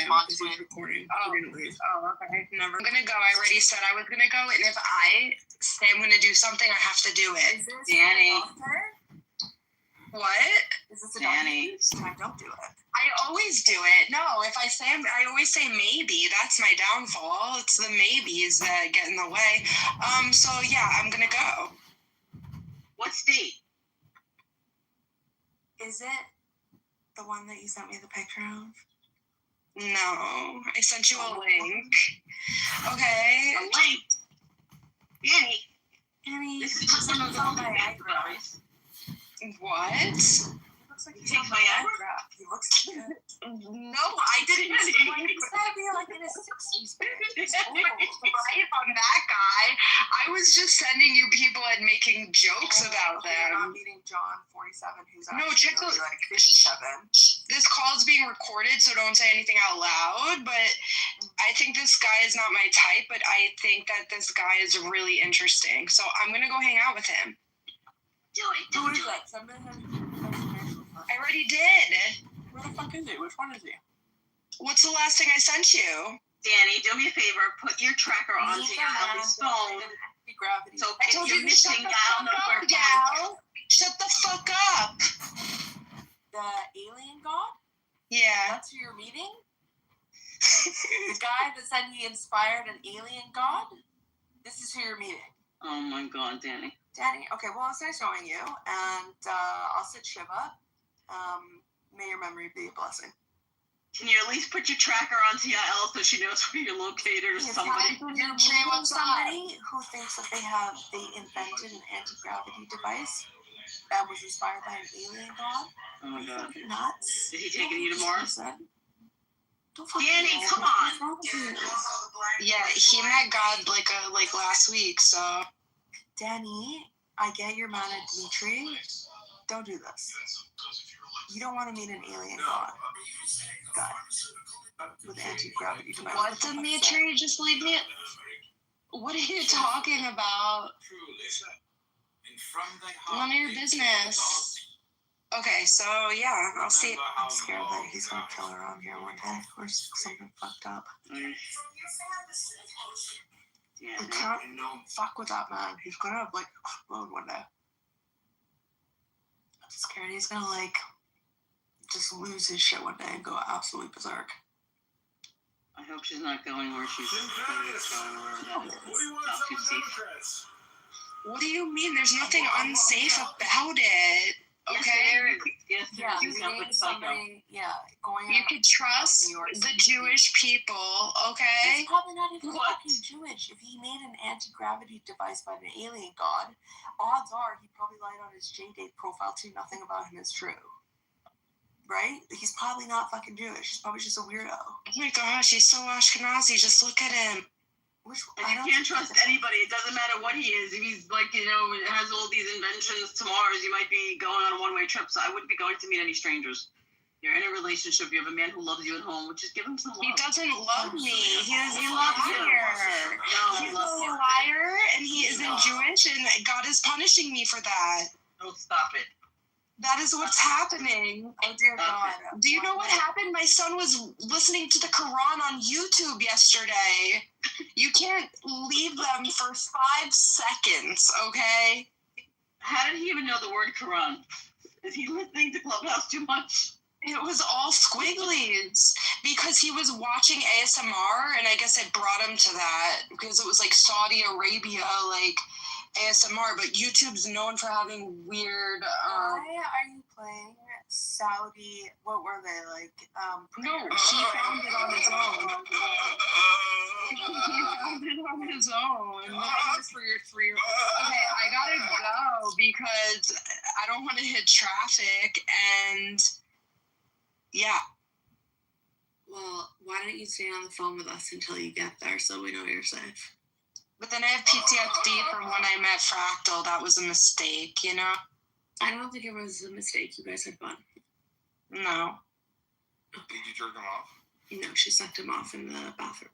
him because he's recording. Okay. Never. I'm gonna go. I already said I was gonna go, and if I say I'm gonna do something, I have to do it. Is this Danny. What? Is this a Danny. Don't do it. I always do it. No, if I say I always say maybe. That's my downfall. It's the maybes that get in the way. So yeah, I'm gonna go. What state? Is it the one that you sent me the picture of? No, I sent you a link. Okay. A link? Danny. Danny, This is just one of the Viagra. What? He looks like he's on Viagra. He looks good. No, I didn't. He's gotta be like in his 60s. He's old. Right on that guy. I was just sending you people and making jokes about You're them. not meeting John 47, who's No, actually check the- really like 57. This call's being recorded, so don't say anything out loud. But I think this guy is not my type, but I think that this guy is really interesting. So I'm gonna go hang out with him. Do it. Who is that? Somebody has I already did. Where the fuck is he? Which one is he? What's the last thing I sent you? Danny, do me a favor. Put your tracker onto your Ellie's phone. Gravity. So I told you're you to shut missing the down fuck number up, gal. Shut the fuck up. The alien god? Yeah. That's who you're meeting? The guy that said he inspired an alien god? This is who you're meeting. Oh my God, Danny. Danny, okay, well, it's nice knowing you, and I'll sit Shiva. May your memory be a blessing. Can you at least put your tracker onto Yael so she knows where you're located or somebody? You're meeting somebody who thinks that they invented an anti-gravity device that was inspired by an alien god. Oh my God. Fucking nuts. Is he taking you to Mars? Don't fucking Danny, know. come What's on. wrong with you? Yeah, he met God like last week, so. Danny, I get you're mad at Dimitri. Don't do this. You don't want to meet an alien god with anti-gravity device. What, Dimitri? Just leave me. What are you talking about? None of your business. Okay, so yeah, I'll see. I'm scared that he's gonna kill her on here one day or something fucked up. Yeah. We can't fuck with that man. He's gonna like explode one day. I'm scared he's gonna like just lose his shit one day and go absolutely berserk. I hope she's not going where she's going or wherever that is. Not too safe. What do you mean? There's nothing unsafe about it. Okay. Yes, Yeah, there is. meeting somebody, going You out could trust New York the City. Jewish people, okay? He's probably not even What? fucking Jewish. If he made an anti-gravity device by an alien god, odds are he probably lied on his JDate profile too. Nothing about him is true. Right? He's probably not fucking Jewish. He's probably just a weirdo. Oh my gosh, he's so Ashkenazi. Just look at him. And you can't trust anybody. It doesn't matter what he is. If he's like, has all these inventions to Mars, you might be going on a one-way trip. So I wouldn't be going to meet any strangers. You're in a relationship. You have a man who loves you at home. Just give him some love. He doesn't love me. He is a liar. No, He's a liar, and he isn't Jewish, and God is punishing me for that. Don't stop it. That is what's happening. Oh dear God. Do you know what happened? My son was listening to the Quran on YouTube yesterday. You can't leave them for 5 seconds, okay? How did he even know the word Quran? Is he listening to Clubhouse too much? It was all squigglies because he was watching ASMR, and I guess it brought him to that because it was like Saudi Arabia, like ASMR, but YouTube's known for having weird. Why are you playing Saudi? What were they like? No, he found it on his own. He found it on his own. Just for your 3-year-old. Okay, I gotta go because I don't want to hit traffic, and yeah. Well, why don't you stay on the phone with us until you get there so we know you're safe? But then I have PTSD from when I met Fractal. That was a mistake, you know? I don't think it was a mistake. You guys had fun. No. Did you jerk him off? No, she sucked him off in the bathroom.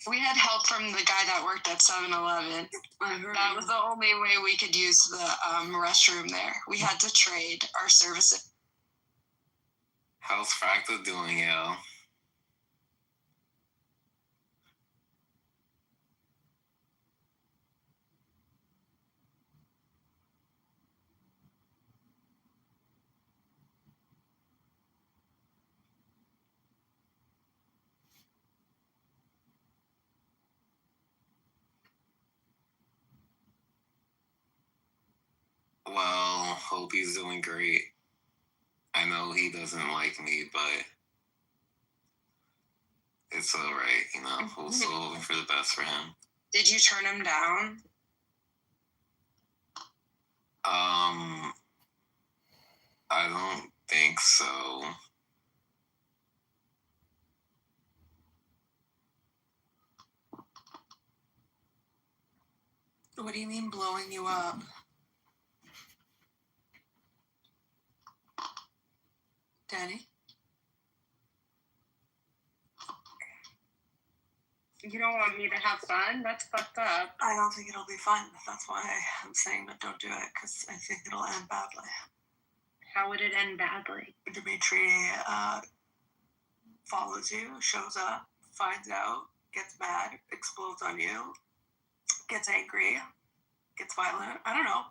We had help from the guy that worked at 7-Eleven. I heard That was the only way we could use the restroom there. We had to trade our services. How's Fractal doing, yo? Well, hope he's doing great. I know he doesn't like me, but it's all right, you know. We'll still hope for the best for him. Did you turn him down? I don't think so. What do you mean blowing you up? Danny? You don't want me to have fun? That's fucked up. I don't think it'll be fun. That's why I'm saying that don't do it, because I think it'll end badly. How would it end badly? Dimitri follows you, shows up, finds out, gets mad, explodes on you, gets angry, gets violent. I don't know.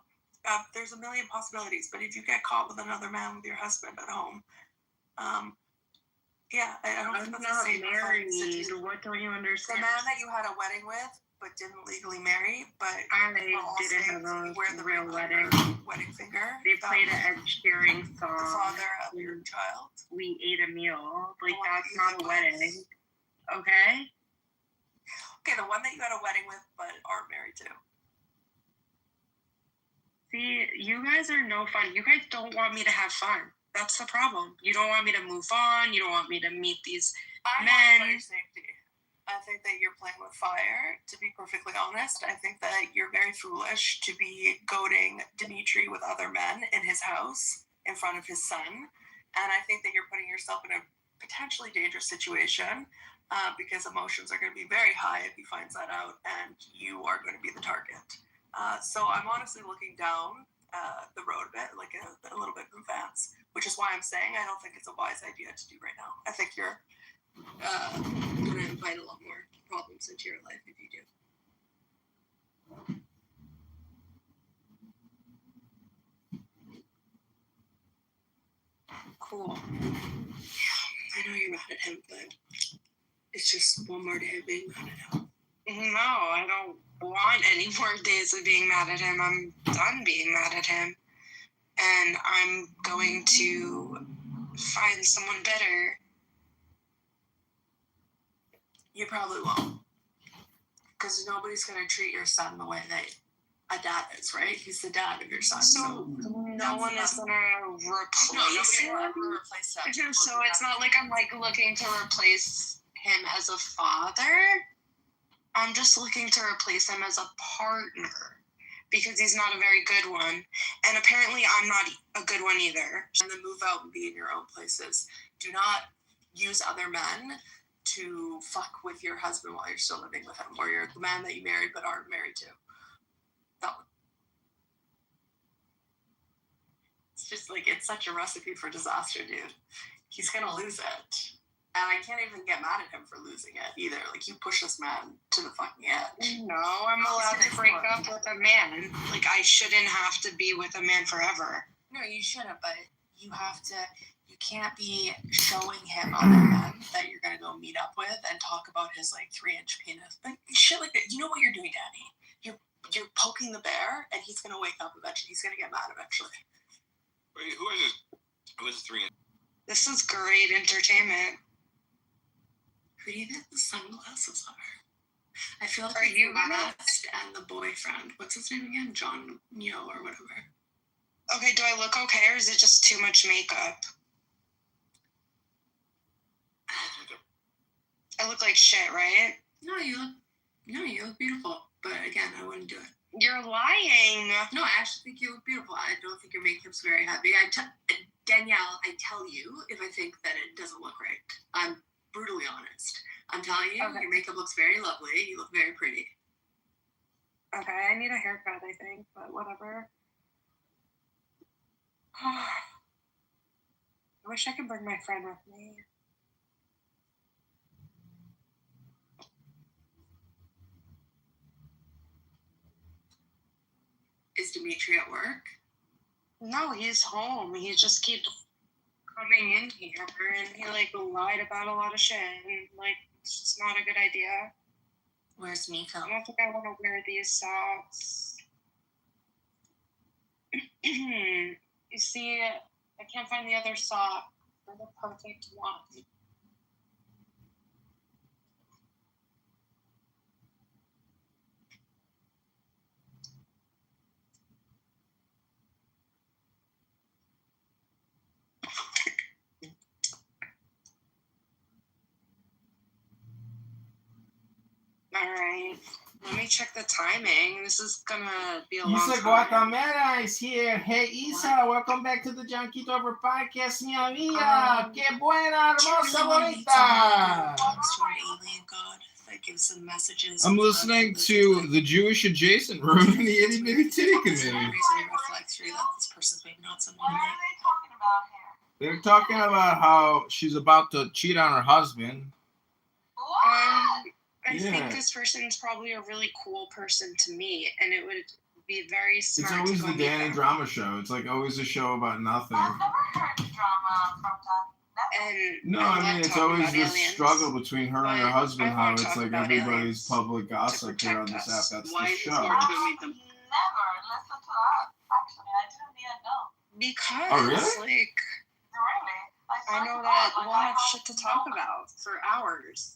There's a million possibilities, but if you get caught with another man with your husband at home, yeah, I don't think that's not the same. married. What don't you understand? The man that you had a wedding with, but didn't legally marry, but I didn't have a real wedding. Wedding finger. They played an Ed Sheeran song. The father of your child. We ate a meal. Like, that's not a wedding. Okay? Okay, the one that you had a wedding with, but aren't married to. See, you guys are no fun. You guys don't want me to have fun. That's the problem. You don't want me to move on. You don't want me to meet these men. For your safety. I think that you're playing with fire, to be perfectly honest. I think that you're very foolish to be goading Dimitri with other men in his house in front of his son. And I think that you're putting yourself in a potentially dangerous situation because emotions are going to be very high if he finds that out, and you are going to be the target. So I'm honestly looking down the road a bit, like a little bit in advance, which is why I'm saying I don't think it's a wise idea to do right now. I think you're going to invite a lot more problems into your life if you do. Cool. I know you're mad at him, but it's just one more day of being mad at him. No, I don't want any more days of being mad at him. I'm done being mad at him. And I'm going to find someone better. You probably won't. Because nobody's going to treat your son the way that a dad is, right? He's the dad of your son. So no one is going to replace him? So it's not like I'm like looking to replace him as a father. I'm just looking to replace him as a partner. Because he's not a very good one. And apparently I'm not a good one either. And then move out and be in your own places. Do not use other men to fuck with your husband while you're still living with him, or you're the man that you married but aren't married to. That one. It's just like, it's such a recipe for disaster, dude. He's gonna lose it. And I can't even get mad at him for losing it either. Like, you push this man to the fucking edge. No, I'm allowed to break up with a man. Like, I shouldn't have to be with a man forever. No, you shouldn't, but you have to, you can't be showing him other men that you're gonna go meet up with and talk about his, like, 3-inch penis. Like, shit like that. You know what you're doing, Danny? You're poking the bear, and he's gonna wake up eventually. He's gonna get mad eventually. Wait, who is 3 inch? This is great entertainment. Who do you think the sunglasses are? I feel like are you the last and the boyfriend. What's his name again? John Neo or whatever. Okay, do I look okay, or is it just too much makeup? I look like shit, right? No, you look beautiful. But again, I wouldn't do it. You're lying. No, I actually think you look beautiful. I don't think your makeup's very heavy. Danielle, I tell you if I think that it doesn't look right. I'm brutally honest. I'm telling you, okay. Your makeup looks very lovely. You look very pretty. Okay, I need a haircut, I think, but whatever. I wish I could bring my friend with me. Is Dimitri at work? No, he's home. He just keeps coming in here, and he lied about a lot of shit, and it's just not a good idea. Where's Nico? I don't think I want to wear these socks. You see, I can't find the other sock for the perfect one. All right, let me check the timing. This is gonna be a long time. Isa Guatemala is here. Hey, Isa, welcome back to the John Kitover podcast, mi amiga. Qué buena, hermosa, bonita. Alien god that gives some messages. I'm listening to the Jewish adjacent room in the itty bitty titty community. Reflects through that this person's maybe not someone. What are they talking about here? They're talking about how she's about to cheat on her husband. I think this person's probably a really cool person to meet, and it would be very smart. It's always to go the meet Danny them. drama show. It's always a show about nothing. I've never heard drama from And No, I I love mean, it's talking always about this aliens, struggle between her and her but husband, I how won't it's talk like about everybody's aliens public gossip here on protect this app. us. That's Why the is show. this hard to go meet them? Never listen to that. Actually, I didn't even know. Because, Oh, really? Really? I know that we'll have shit to talk about for hours.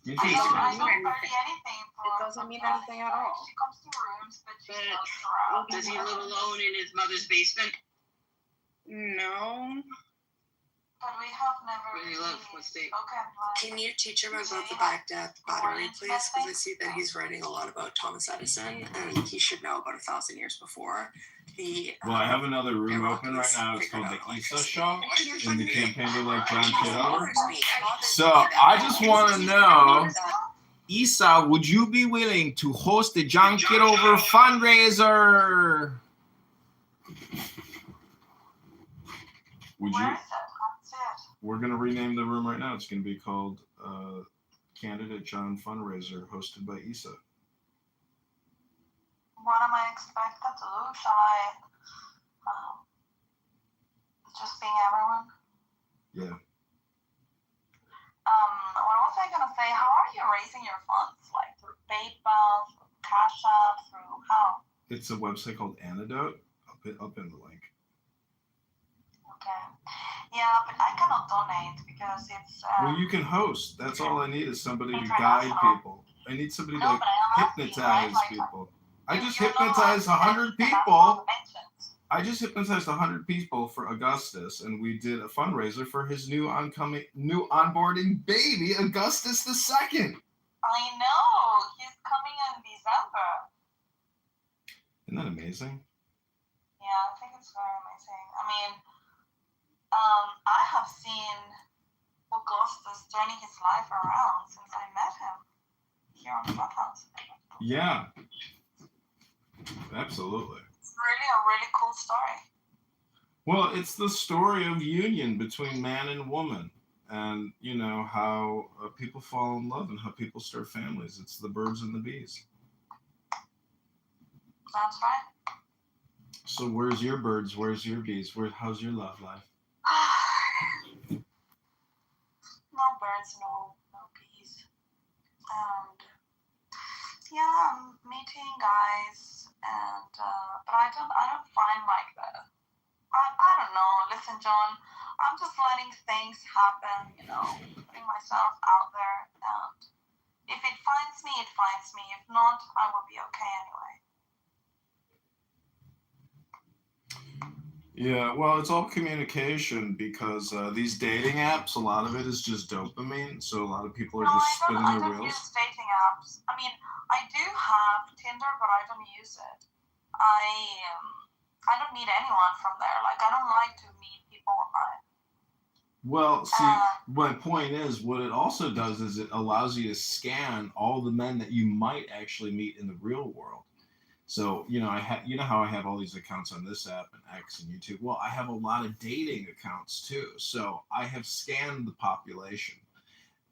Me I too. don't It study anything. It doesn't mean anything at all. She comes to rooms, but she's But not around. Does he live alone in his mother's basement? No. But we have never Where do you live? What state? spoken. Can you teach him about the Baghdad battery, please? Because I see that he's writing a lot about Thomas Edison, and he should know about 1,000 years before. Well, I have another room open right now. It's called the Isa Show in the campaign to like John Kitover. So I just want to know, Isa, would you be willing to host the John Kitover fundraiser? Would you? Where is it? That's it. We're gonna rename the room right now. It's gonna be called Candidate John Fundraiser, hosted by Isa. What am I expected to do? Shall I just being everyone? Yeah. What was I gonna say? How are you raising your funds? Like through PayPal, through Cash App, through how? It's a website called Antidote. I'll pin the link. Okay. Yeah, but I cannot donate because it's. Well, you can host. That's all I need is somebody to guide people. I need somebody to hypnotize people. I just hypnotized 100 people. I just hypnotized 100 people for Augustus, and we did a fundraiser for his new onboarding baby, Augustus II. I know. He's coming in December. Isn't that amazing? Yeah, I think it's very amazing. I mean, I have seen Augustus turning his life around since I met him here on Clubhouse. Yeah. Absolutely. It's really a really cool story. Well, it's the story of union between man and woman, and you know how people fall in love and how people start families. It's the birds and the bees. That's right. So where's your birds? Where's your bees? How's your love life? No birds, no bees. And yeah, I'm meeting guys, and but I don't find like the. I don't know. Listen, John, I'm just letting things happen. You know, putting myself out there, and if it finds me, it finds me. If not, I will be okay anyway. Yeah, well, it's all communication because these dating apps, a lot of it is just dopamine. So a lot of people are just spinning I their don't wheels. use dating apps. I mean, I do have Tinder, but I don't use it. I don't meet anyone from there. Like, I don't like to meet people online. Well, see, my point is, what it also does is it allows you to scan all the men that you might actually meet in the real world. So, you know, you know how I have all these accounts on this app and X and YouTube. Well, I have a lot of dating accounts too. So I have scanned the population,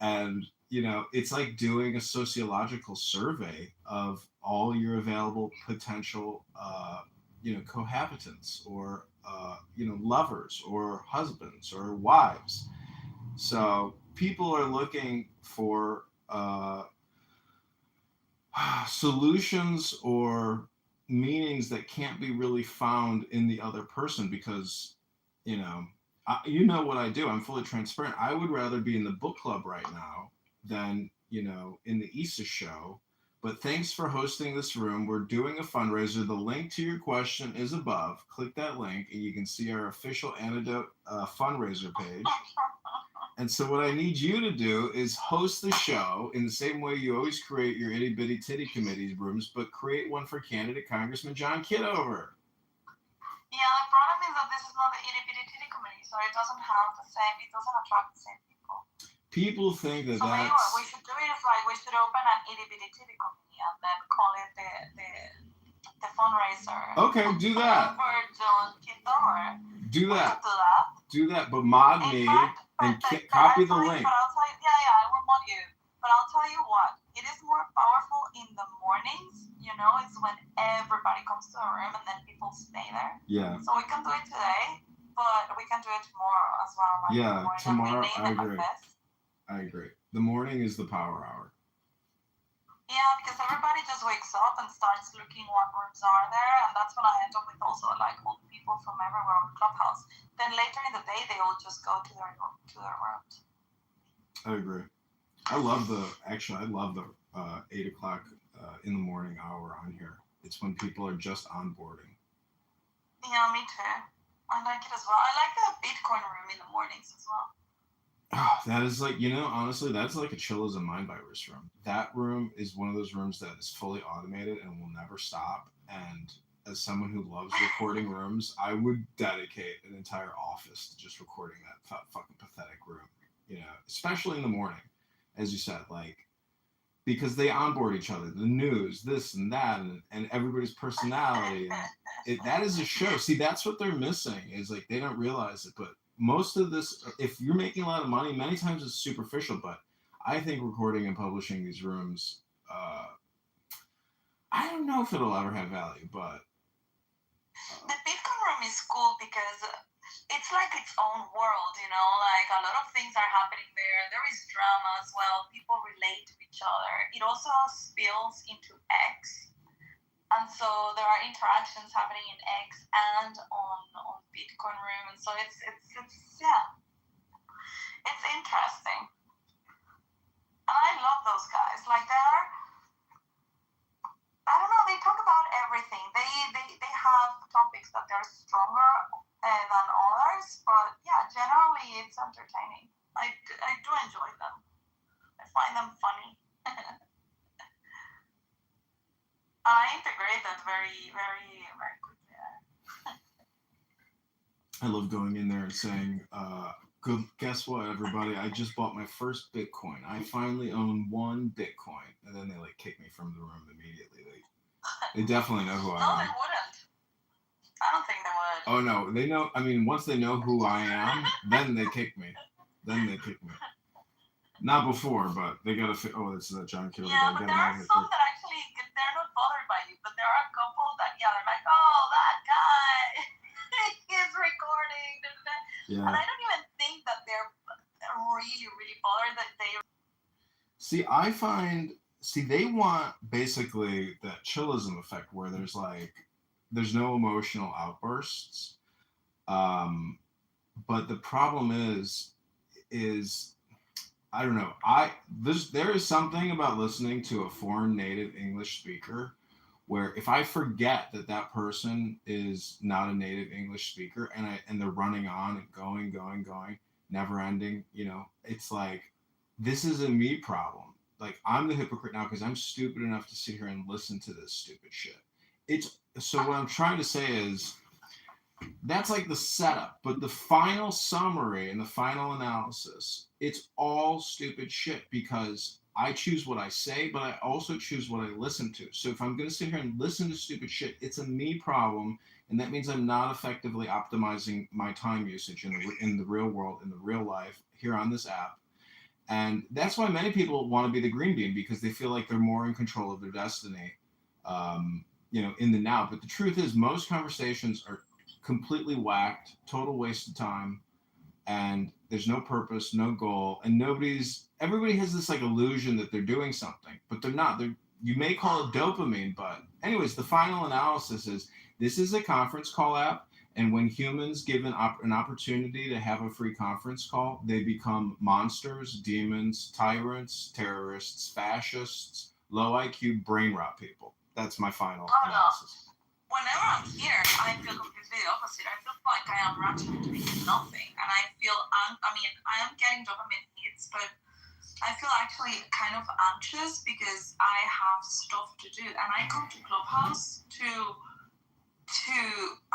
and you know, it's like doing a sociological survey of all your available potential, you know, cohabitants or you know, lovers or husbands or wives. So people are looking for solutions or meanings that can't be really found in the other person because, you know, you know what I do. I'm fully transparent. I would rather be in the book club right now than, you know, in the Issa show. But thanks for hosting this room. We're doing a fundraiser. The link to your question is above. Click that link and you can see our official antidote fundraiser page. And so what I need you to do is host the show in the same way you always create your itty bitty titty committee rooms, but create one for candidate Congressman John Kitover. Yeah, the problem is that this is not the itty bitty titty committee, so it doesn't attract the same people. People think that so that's... maybe what we should do is like we should open an itty bitty titty committee and then call it the fundraiser. Okay, do that. For John Kitover. Do that. We could do that. Do that, but mod me and copy the link. But I'll tell you, yeah, I will mod you. But I'll tell you what, it is more powerful in the mornings. You know, it's when everybody comes to a room and then people stay there. Yeah. So we can do it today, but we can do it tomorrow as well. Like yeah, tomorrow. I agree. I agree. The morning is the power hour. Yeah, because everybody just wakes up and starts looking what rooms are there, and that's when I end up with also like all the people from everywhere on Clubhouse. Then later in the day, they all just go to their rooms. I agree. I love the 8 o'clock in the morning hour on here. It's when people are just onboarding. Yeah, me too. I like it as well. I like the Bitcoin room in the mornings as well. Oh, that is like, you know, honestly, that's like a chill as a mind virus room. That room is one of those rooms that is fully automated and will never stop. And as someone who loves recording rooms, I would dedicate an entire office to just recording that fucking pathetic room, you know, especially in the morning, as you said, like, because they onboard each other, the news, this and that, and everybody's personality. And that is a show. See, that's what they're missing is like, they don't realize it, but most of this, if you're making a lot of money, many times it's superficial, but I think recording and publishing these rooms, I don't know if it'll ever have value, but... The Bitcoin room is cool because it's like its own world, you know, like a lot of things are happening there. There is drama as well. People relate to each other. It also spills into X. And so there are interactions happening in X and on Bitcoin room. And so it's interesting. And I love those guys. Like I don't know, they talk about everything. They have topics that they're stronger than others, but yeah, generally it's entertaining. I do enjoy them. I find them funny. I integrate that very, very, very quickly. I love going in there and saying, good, guess what, everybody? I just bought my first Bitcoin. I finally own one Bitcoin. And then they like kick me from the room immediately. They definitely know who I am. No, they wouldn't. I don't think they would. Oh, no. They know. I mean, once they know who I am, then they kick me. Not before, but they got to fit. Oh, this is that John Kitover. Yeah, but there are some that actually, they're not bothered by you. But there are a couple that, yeah, they're like, oh, that guy is recording. Yeah. And I don't even think that they're really, really bothered that they... See, they want basically that chillism effect where there's no emotional outbursts. But the problem is I don't know. There is something about listening to a foreign native English speaker where if I forget that person is not a native English speaker and they're running on and going, never ending, you know, it's like, this is a me problem. Like, I'm the hypocrite now because I'm stupid enough to sit here and listen to this stupid shit. So what I'm trying to say is that's like the setup, but the final summary and the final analysis, it's all stupid shit because I choose what I say, but I also choose what I listen to. So if I'm going to sit here and listen to stupid shit, it's a me problem, and that means I'm not effectively optimizing my time usage in the real world, in the real life, here on this app. And that's why many people want to be the green bean, because they feel like they're more in control of their destiny, in the now. But the truth is, most conversations are completely whacked, total waste of time, and there's no purpose, no goal, and everybody has this like illusion that they're doing something, but they're not. You may call it dopamine, but anyways, the final analysis is this is a conference call app, and when humans give an opportunity to have a free conference call, they become monsters, demons, tyrants, terrorists, fascists, low IQ, brain rot people. That's my final analysis. Whenever I'm here, I feel completely opposite. I feel like I am ratcheting doing nothing, and I feel I am getting dopamine hits, but I feel actually kind of anxious because I have stuff to do, and I come to Clubhouse to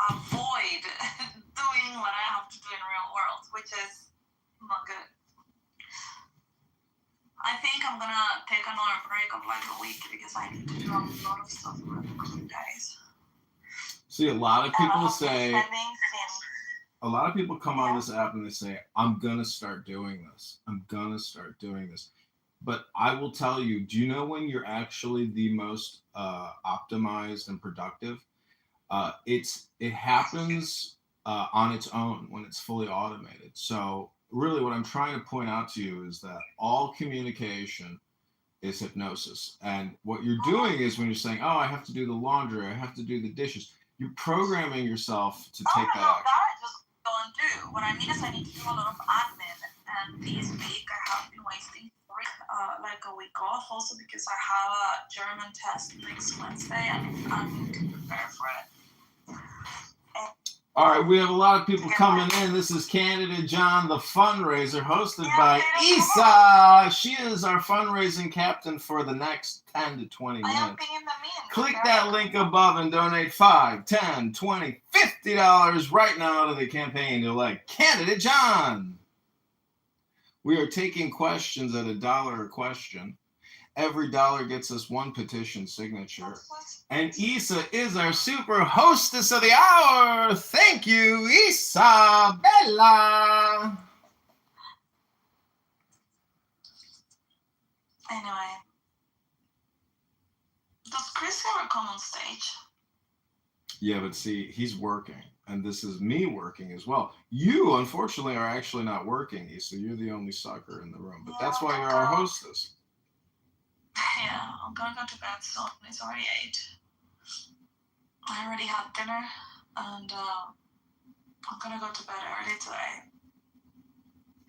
avoid doing what I have to do in real world, which is not good. I think I'm gonna take another break of like a week because I need to do a lot of stuff over the coming days. See, a lot of people come on this app and they say, I'm going to start doing this. I'm going to start doing this. But I will tell you, do you know when you're actually the most optimized and productive? It happens on its own when it's fully automated. So really what I'm trying to point out to you is that all communication is hypnosis. And what you're doing is when you're saying, oh, I have to do the laundry, I have to do the dishes, you're programming yourself to take that action. That I just don't do. What I mean is I need to do a lot of admin. And this week I have been wasting like a week off also because I have a German test next Wednesday and I need to prepare for it. All right, we have a lot of people coming in. This is Candidate John, the fundraiser, hosted by Isa. She is our fundraising captain for the next 10 to 20 minutes. Click that link above and donate $5, $10, $20, $50 right now to the campaign to elect Candidate John. We are taking questions at $1 a question. Every dollar gets us one petition signature. And Isa is our super hostess of the hour. Thank you, Isabella. Anyway, does Chris ever come on stage? Yeah, but see, he's working. And this is me working as well. You, unfortunately, are actually not working, Isa. You're the only sucker in the room. But that's why you're our hostess. Yeah, I'm gonna go to bed soon. It's already 8. I already had dinner, and I'm gonna go to bed early today.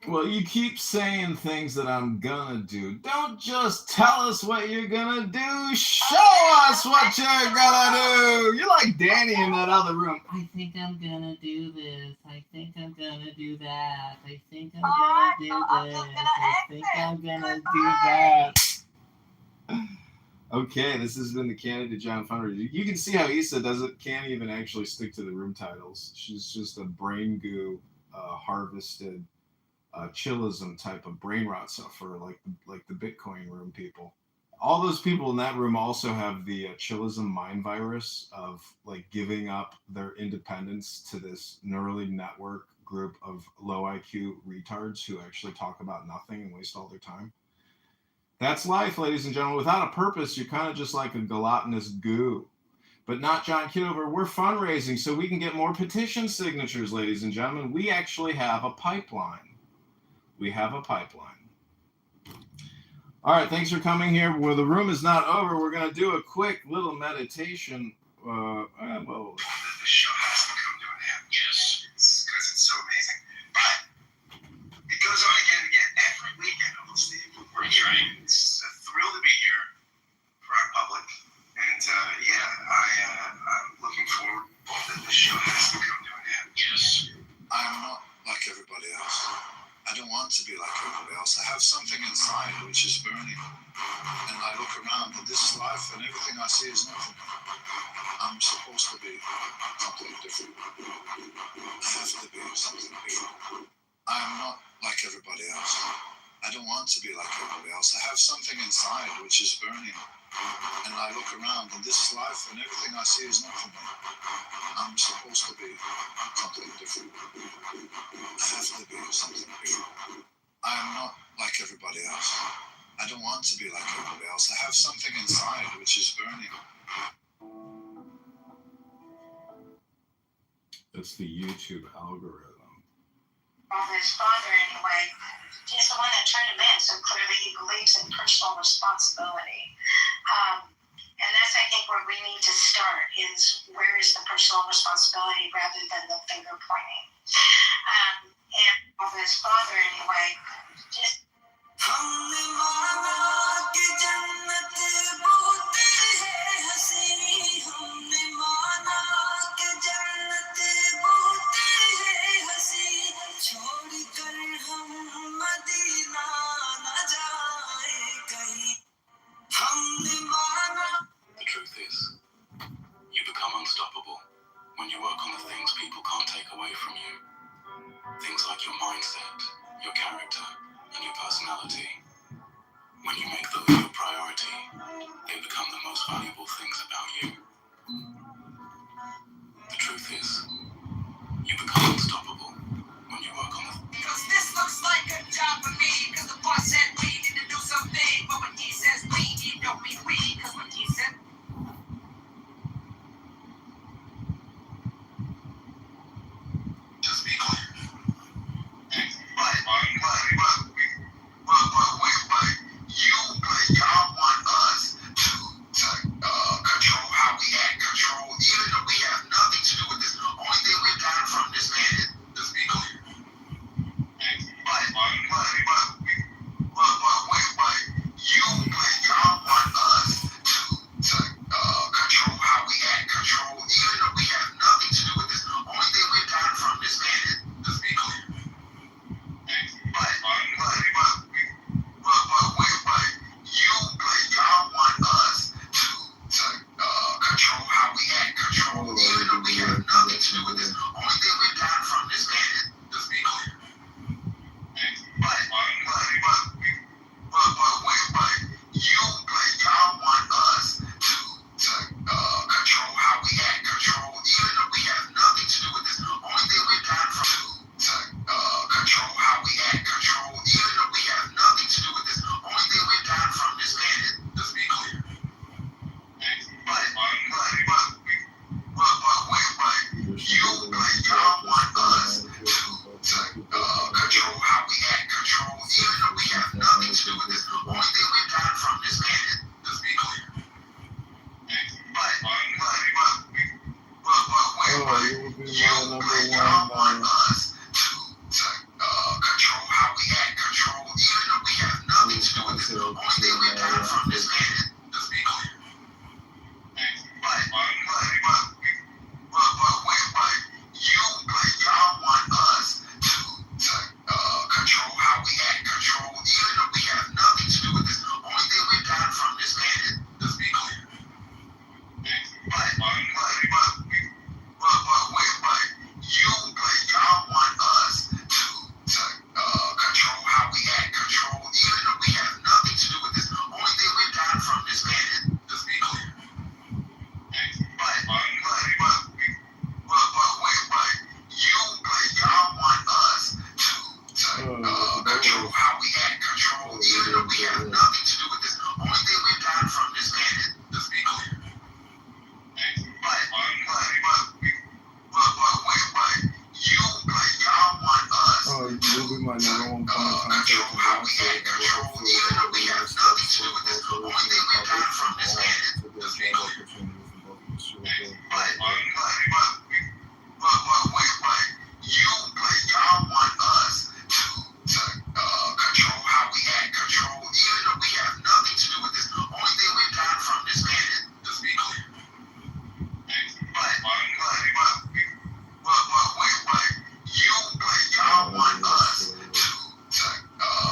Well, you keep saying things that I'm gonna do. Don't just tell us what you're gonna do. Show us what you're gonna do. You're like Danny in that other room. I think I'm gonna do this. I think I'm gonna do that. I think I'm gonna do this. I think I'm gonna do that. Okay, this has been the Candidate John fundraiser. You can see how Isa can't even actually stick to the room titles. She's just a brain goo, harvested, chillism type of brain rot sufferer, like the Bitcoin room people. All those people in that room also have the chillism mind virus of like giving up their independence to this neurally network group of low IQ retards who actually talk about nothing and waste all their time. That's life, ladies and gentlemen. Without a purpose, you're kind of just like a gelatinous goo. But not John Kitover. We're fundraising so we can get more petition signatures, ladies and gentlemen. We actually have a pipeline. We have a pipeline. All right, thanks for coming here. Well, the room is not over. We're going to do a quick little meditation. The show has to come to an end. Yes. Because it's so amazing. But it goes on again and again. Every weekend, almost, Steve. We're trying. It's a thrill to be here for our public. And I'm looking forward that the show has to come to an end. Yes. I'm not like everybody else. I don't want to be like everybody else. I have something inside which is burning. And I look around at this life and everything I see is nothing. I'm supposed to be something different. I have to be something different. I am not like everybody else. I don't want to be like everybody else. I have something inside which is burning. And I look around, and this is life, and everything I see is not for me. I'm supposed to be something different. I have to be something different. I am not like everybody else. I don't want to be like everybody else. I have something inside which is burning. That's the YouTube algorithm. Well, his father, anyway, he's the one that turned him in, so clearly he believes in personal responsibility. And that's, I think, where we need to start, is where is the personal responsibility rather than the finger pointing. And well, his father, anyway, just... The truth is, you become unstoppable when you work on the things people can't take away from you. Things like your mindset, your character, and your personality. When you make those your priority, they become the most valuable things about you. The truth is, you become unstoppable when you work on the... Because this looks like a job for me, because the boss said we need to do something, but when he says we, he don't mean we, because when he said... Just be clear. But y'all want us to control how we act, control, even though we have nothing to do with this. Only thing we've gotten from this man is, just be clear. But y'all want us to control how we act, control, even though we have nothing to do with this. Only thing we've gotten from this man is, just be clear. But y'all want us to control how we act, control, even though we have nothing to do with this. Only thing we've gotten from this man is, just be clear. But y'all want us to control how we act, control, even though we have nothing to do with this. Only thing we've gotten from control how we act, control, even though we have nothing to do with this. Only thing we've gotten from this man is, just be clear. But y'all want us to control how we act, control, even though we have nothing to do with this. Only thing we've gotten from this man is, just be clear. But y'all want us to control how we act, control, even though we have nothing to do with this. Only thing we've gotten from this man is, just be clear. But y'all want us to control how we act, control, even though we have nothing to do with this. Only thing we've gotten from this man is, just be clear. But y'all want us to control how we act, control, even though we have nothing to do with this. Only thing we've gotten from this man is, just be clear. But y'all want us to control how we act, control, even though we have nothing to do with this. Only thing we've gotten from this man is, just be clear. But y'all want us to control how we act, control, even though we have nothing to do with this. Only thing we've gotten from this man is, just be clear. But y'all want us to control how we act, control, even though we have nothing to do with this. Only thing we've gotten from this man is, just be clear. But y'all want us to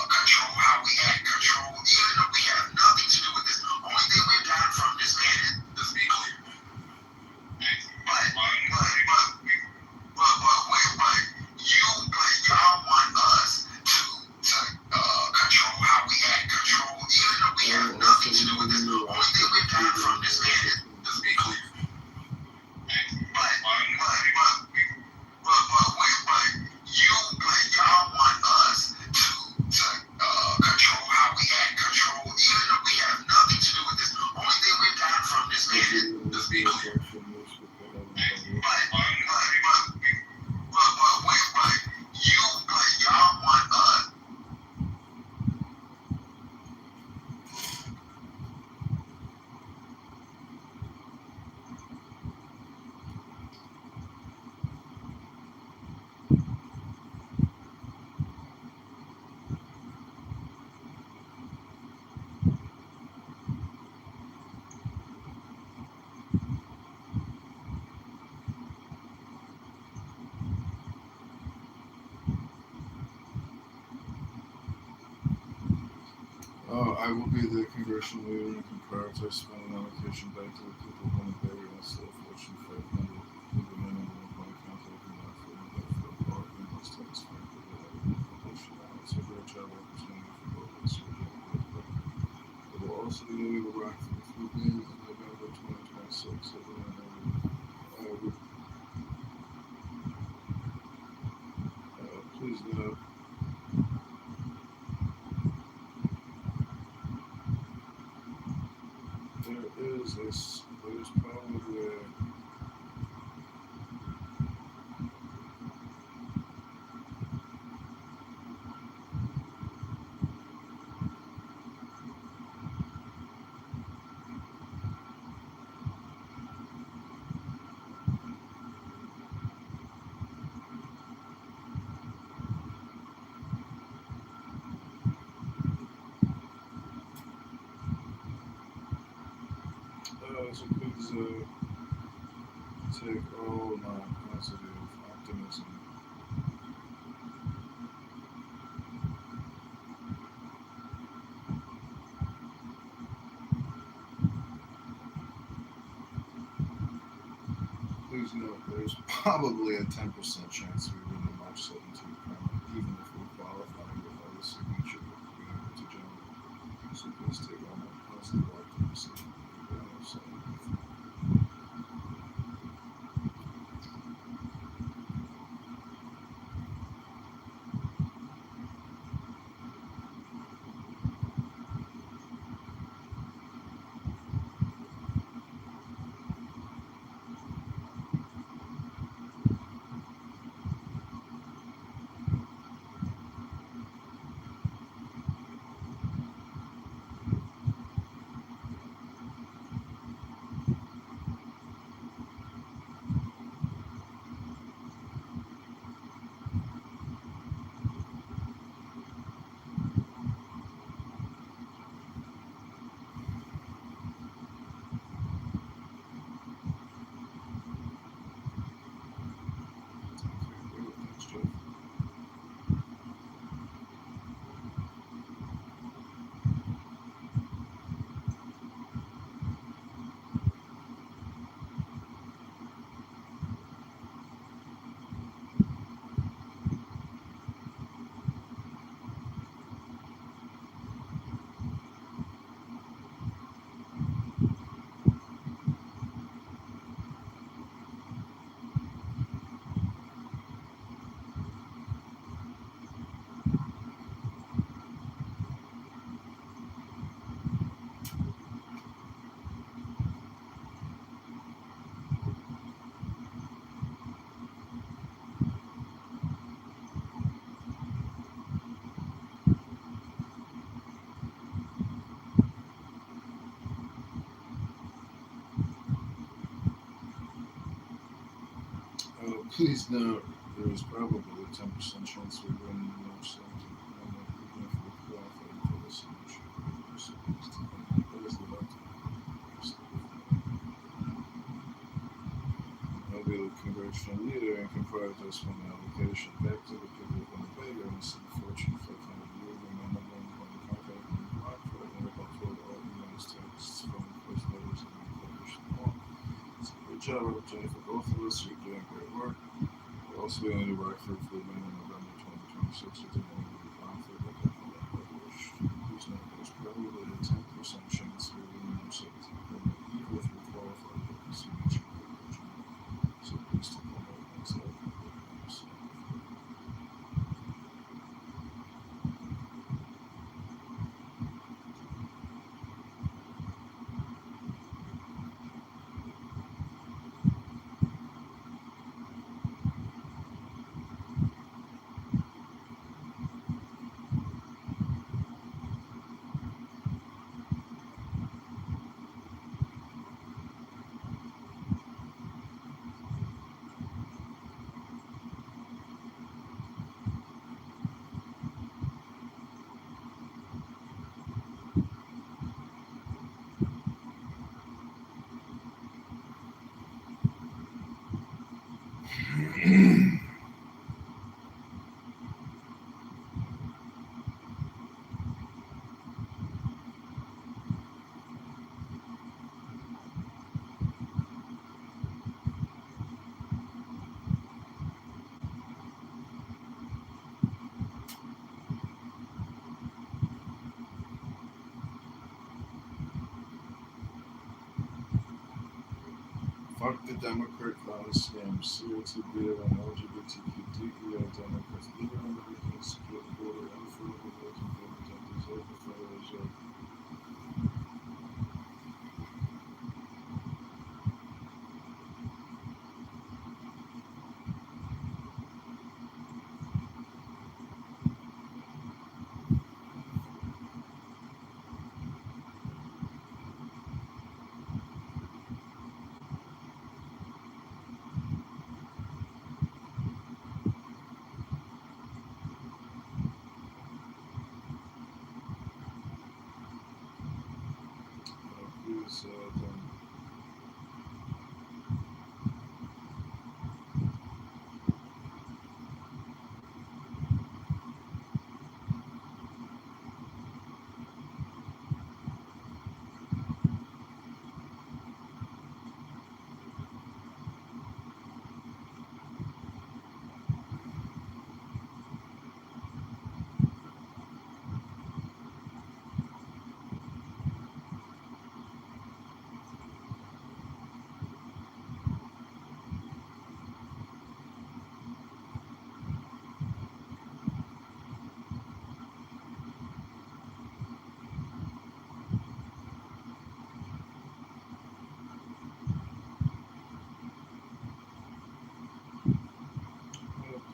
control how we act, control, even though we have nothing to do with this. Only thing we've gotten from this man is, just be clear. But I will be the congressional leader and can prioritize spending allocation back to the people of Winnipeg and instead of Fortune 500. With the minimum one point contract and not for the law and most tax firm for the publication. It's a great job opportunity for both of us. It will also be moving to Rockford Peoria in November 2026. Please note. There's probably so please take all my positive optimism. Please note there's probably a 10% chance we win the March 17th primary, even if we qualify with all the signature we have to generate. So please take all my positive optimism. Please note there is probably a 10% chance we win the March 17th primary, even if we qualify for the signature. So please take all my positive optimism. I'll be the congressional leader and can prioritize funding allocation back to the people of Winnipeg and instead of Fortune 500 moving my number one point contract in Rockford and help toward all United States from first letters and published law. It's a great job opportunity for both of us. You're doing great work. We're also going to Rockford for in November 2026 with the name of the conflict that got published. Please note there's probably a 10% chance we will win the 17th primary, even if we qualify for the signature. So please take all my positive optimism. Fuck the Democrat clown scam. CO2 bill and LGBTQ Democrats. Leader on the weekend secure the border. Unaffordable housing payments and dissolve the Federal Reserve.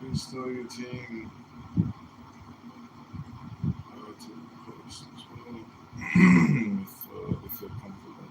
Please, please tell your team to post as well if they're comfortable.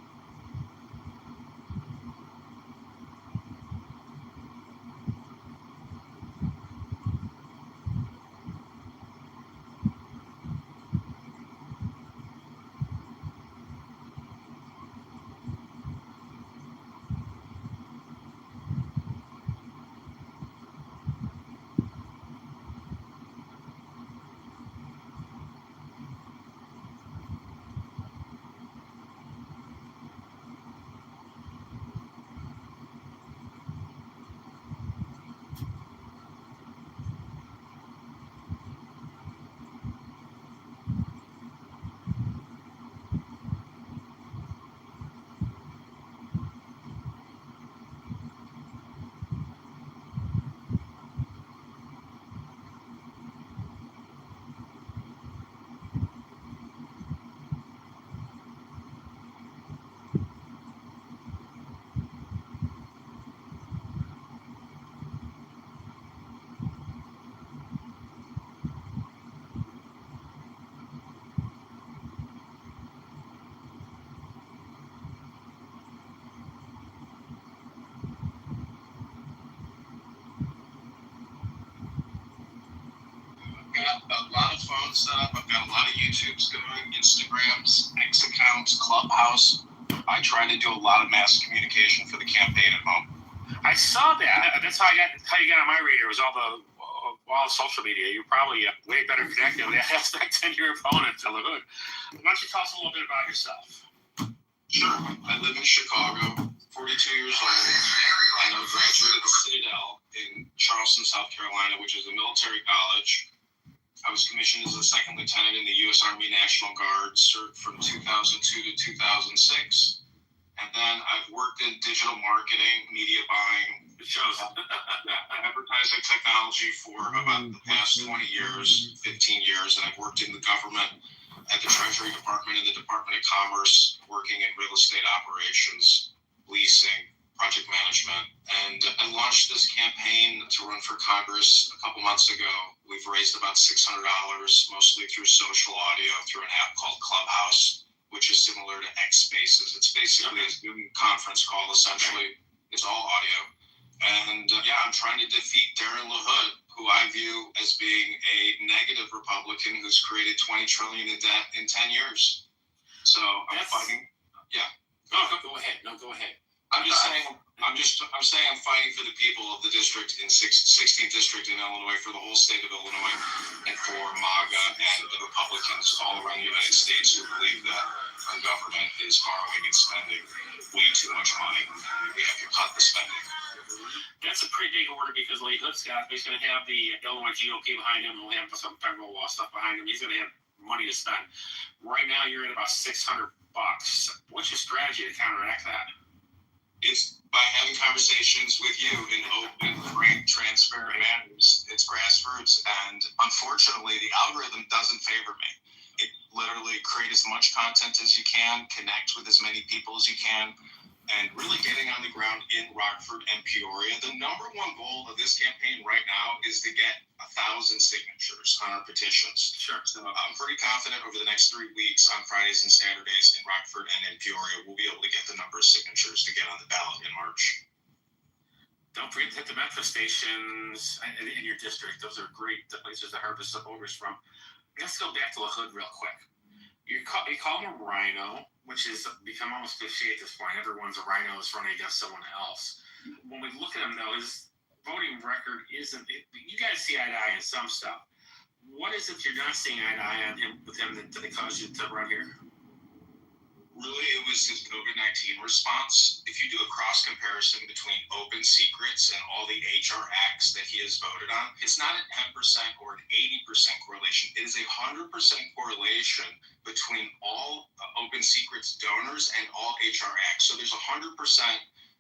Got a lot of phones set up. I've got a lot of YouTubes going, Instagrams, X accounts, Clubhouse. I try to do a lot of mass communication for the campaign at home. I saw that. That's how you got on my radar. Was all social media. You're probably way better connected with that aspect than your opponent, to the hood. Why don't you tell us a little bit about yourself? Sure. I live in Chicago, 42 years old. I'm a graduate of the Citadel in Charleston, South Carolina, which is a military college. I was commissioned as a second lieutenant in the U.S. Army National Guard, served from 2002 to 2006. And then I've worked in digital marketing, media buying, advertising technology for about the past 20 years, 15 years. And I've worked in the government at the Treasury Department and the Department of Commerce, working in real estate operations, leasing, project management. And I launched this campaign to run for Congress a couple months ago. We've raised about $600, mostly through social audio, through an app called Clubhouse, which is similar to X Spaces. It's basically a Zoom conference call, essentially. It's all audio. And I'm trying to defeat Darren LaHood, who I view as being a negative Republican who's created $20 trillion in debt in 10 years. So I'm fighting. Yeah. Go ahead. Go ahead. I'm saying I'm fighting for the people of the district in 16th district in Illinois, for the whole state of Illinois, and for MAGA and the Republicans all around the United States who believe that our government is borrowing and spending way too much money. We have to cut the spending. That's a pretty big order because Lee Hood's he's going to have the Illinois GOP behind him. He'll have some federal law stuff behind him. He's going to have money to spend. Right now, you're at about $600. What's your strategy to counteract that? It's by having conversations with you in open, frank, transparent manners. It's grassroots, and unfortunately, the algorithm doesn't favor me. It literally create as much content as you can, connect with as many people as you can, and really getting on the ground in Rockford and Peoria. The number one goal of this campaign right now is to get 1,000 signatures on our petitions. Sure. So I'm pretty confident over the next 3 weeks on Fridays and Saturdays in Rockford and in Peoria, we'll be able to get the number of signatures to get on the ballot in March. Don't forget to hit the metro stations in your district. Those are great places to harvest the voters from. Let's go back to the hood real quick. You call him a rhino, which has become almost cliche at this point. Everyone's a rhino is running against someone else. When we look at him, though, his voting record isn't. You guys see eye to eye in some stuff. What is it you're not seeing eye to eye on him with him that caused you to run here? Really, it was his COVID-19 response. If you do a cross comparison between open secrets and all the HR acts that he has voted on, it's not a 10% or an 80% correlation. It is a 100% correlation between all open secrets donors and all HR acts. So there's a 100%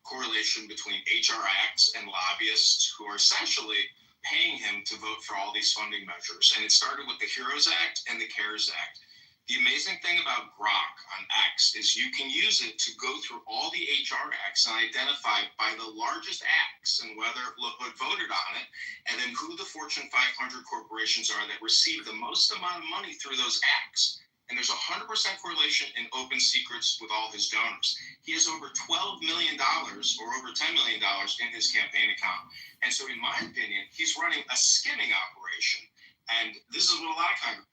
correlation between HR acts and lobbyists who are essentially paying him to vote for all these funding measures. And it started with the HEROES Act and the CARES Act. The amazing thing about Grok on X is you can use it to go through all the HR acts and identify by the largest acts and whether LaHood voted on it, and then who the Fortune 500 corporations are that receive the most amount of money through those acts. And there's a 100% correlation in open secrets with all his donors. He has over $12 million or over $10 million in his campaign account. And so in my opinion, he's running a skimming operation. And this is what a lot of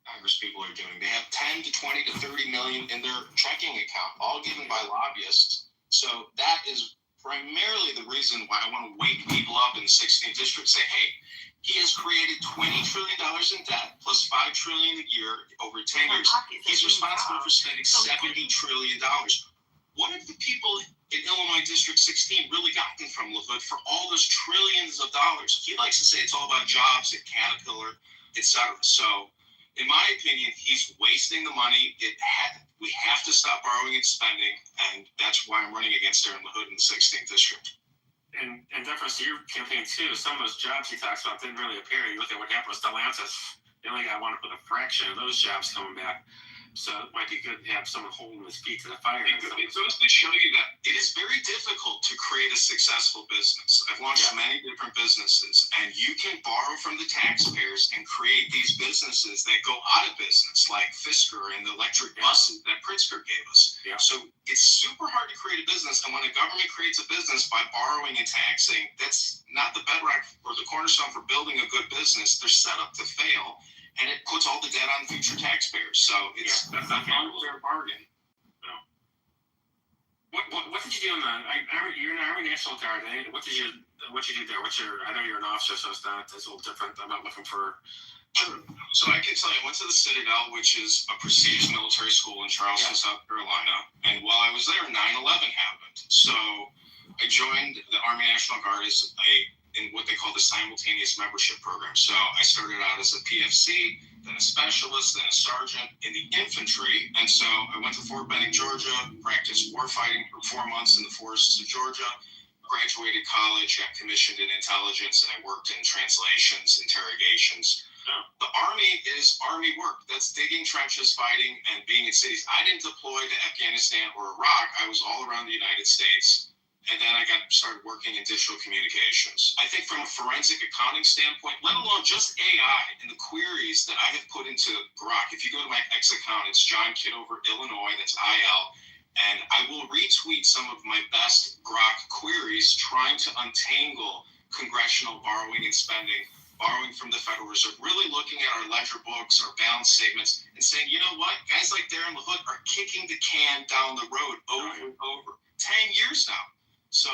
Congress people are doing. They have 10 to 20 to 30 million in their checking account, all given by lobbyists. So that is primarily the reason why I want to wake people up in the 16th district. Say, hey, he has created $20 trillion in debt plus $5 trillion a year over 10 years. He's responsible for spending $70 trillion. What have the people in Illinois District 16 really gotten from LaHood for all those trillions of dollars? He likes to say it's all about jobs at Caterpillar, etc. So in my opinion, he's wasting the money. We have to stop borrowing and spending, and that's why I'm running against Aaron LaHood in the 16th district. And in deference to your campaign too, some of those jobs he talks about didn't really appear. You look at what happened with Stellantis; they only got one with a fraction of those jobs coming back. So it might be good to have someone holding his feet to the fire. It goes to show you that it is very difficult to create a successful business. I've launched many different businesses, and you can borrow from the taxpayers and create these businesses that go out of business, like Fisker and the electric buses that Pritzker gave us. Yeah. So it's super hard to create a business, and when a government creates a business by borrowing and taxing, that's not the bedrock or the cornerstone for building a good business. They're set up to fail. And it puts all the debt on future taxpayers. So it's an unfair bargain. No. What did you do in the you're in the Army National Guard, eh? What did you do there? I know you're an officer, so it's a little different. I'm not looking for. Sure. So I can tell you, I went to the Citadel, which is a prestigious military school in Charleston, South Carolina. And while I was there, 9/11 happened. So I joined the Army National Guard as in what they call the simultaneous membership program. So I started out as a PFC, then a specialist, then a sergeant in the infantry. And so I went to Fort Benning, Georgia, practiced war fighting for 4 months in the forests of Georgia, graduated college, got commissioned in intelligence, and I worked in translations, interrogations. The Army is Army work. That's digging trenches, fighting, and being in cities. I didn't deploy to Afghanistan or Iraq. I was all around the United States. And then I started working in digital communications. I think from a forensic accounting standpoint, let alone just AI and the queries that I have put into Grok. If you go to my X account, it's John Kitover, Illinois, that's IL. And I will retweet some of my best Grok queries trying to untangle congressional borrowing and spending, borrowing from the Federal Reserve, really looking at our ledger books, our balance statements, and saying, you know what, guys like Darren LaHood are kicking the can down the road over and over. 10 years now. So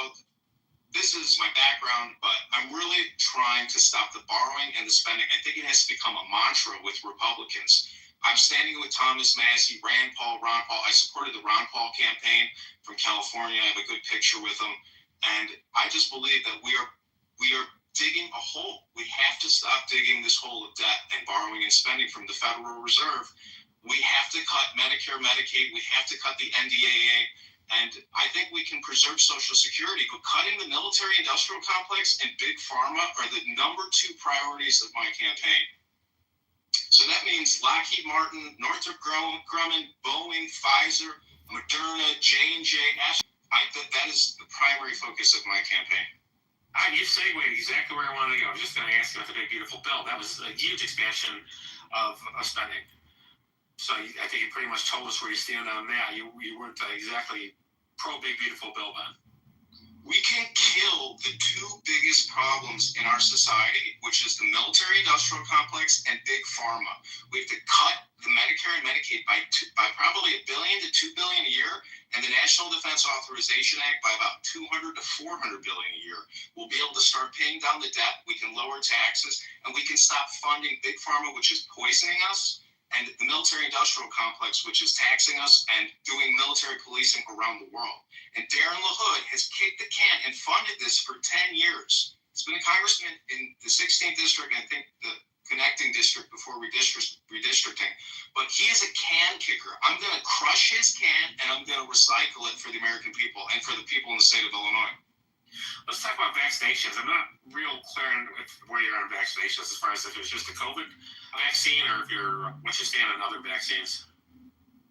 this is my background, but I'm really trying to stop the borrowing and the spending. I think it has to become a mantra with Republicans. I'm standing with Thomas Massie, Rand Paul, Ron Paul. I supported the Ron Paul campaign from California. I have a good picture with him. And I just believe that we are digging a hole. We have to stop digging this hole of debt and borrowing and spending from the Federal Reserve. We have to cut Medicare, Medicaid. We have to cut the NDAA. And I think we can preserve Social Security, but cutting the military-industrial complex and big pharma are the number 2 priorities of my campaign. So that means Lockheed Martin, Northrop Grumman, Boeing, Pfizer, Moderna, J&J, that is the primary focus of my campaign. You segued exactly where I wanted to go. I was just going to ask you about the Big Beautiful Bill. That was a huge expansion of spending. So I think you pretty much told us where you stand on that. You weren't exactly pro Big Beautiful Bill then. We can kill the 2 biggest problems in our society, which is the military-industrial complex and big pharma. We have to cut the Medicare and Medicaid by probably $1 billion to $2 billion a year, and the National Defense Authorization Act by about $200 to $400 billion a year. We'll be able to start paying down the debt. We can lower taxes, and we can stop funding big pharma, which is poisoning us, and the military-industrial complex, which is taxing us and doing military policing around the world. And Darren LaHood has kicked the can and funded this for 10 years. He's been a congressman in the 16th district, and I think the connecting district before redistricting. But he is a can kicker. I'm going to crush his can, and I'm going to recycle it for the American people and for the people in the state of Illinois. Let's talk about vaccinations. I'm not real clear on where you're on vaccinations as far as if it's just a COVID vaccine or if what's your stand on other vaccines?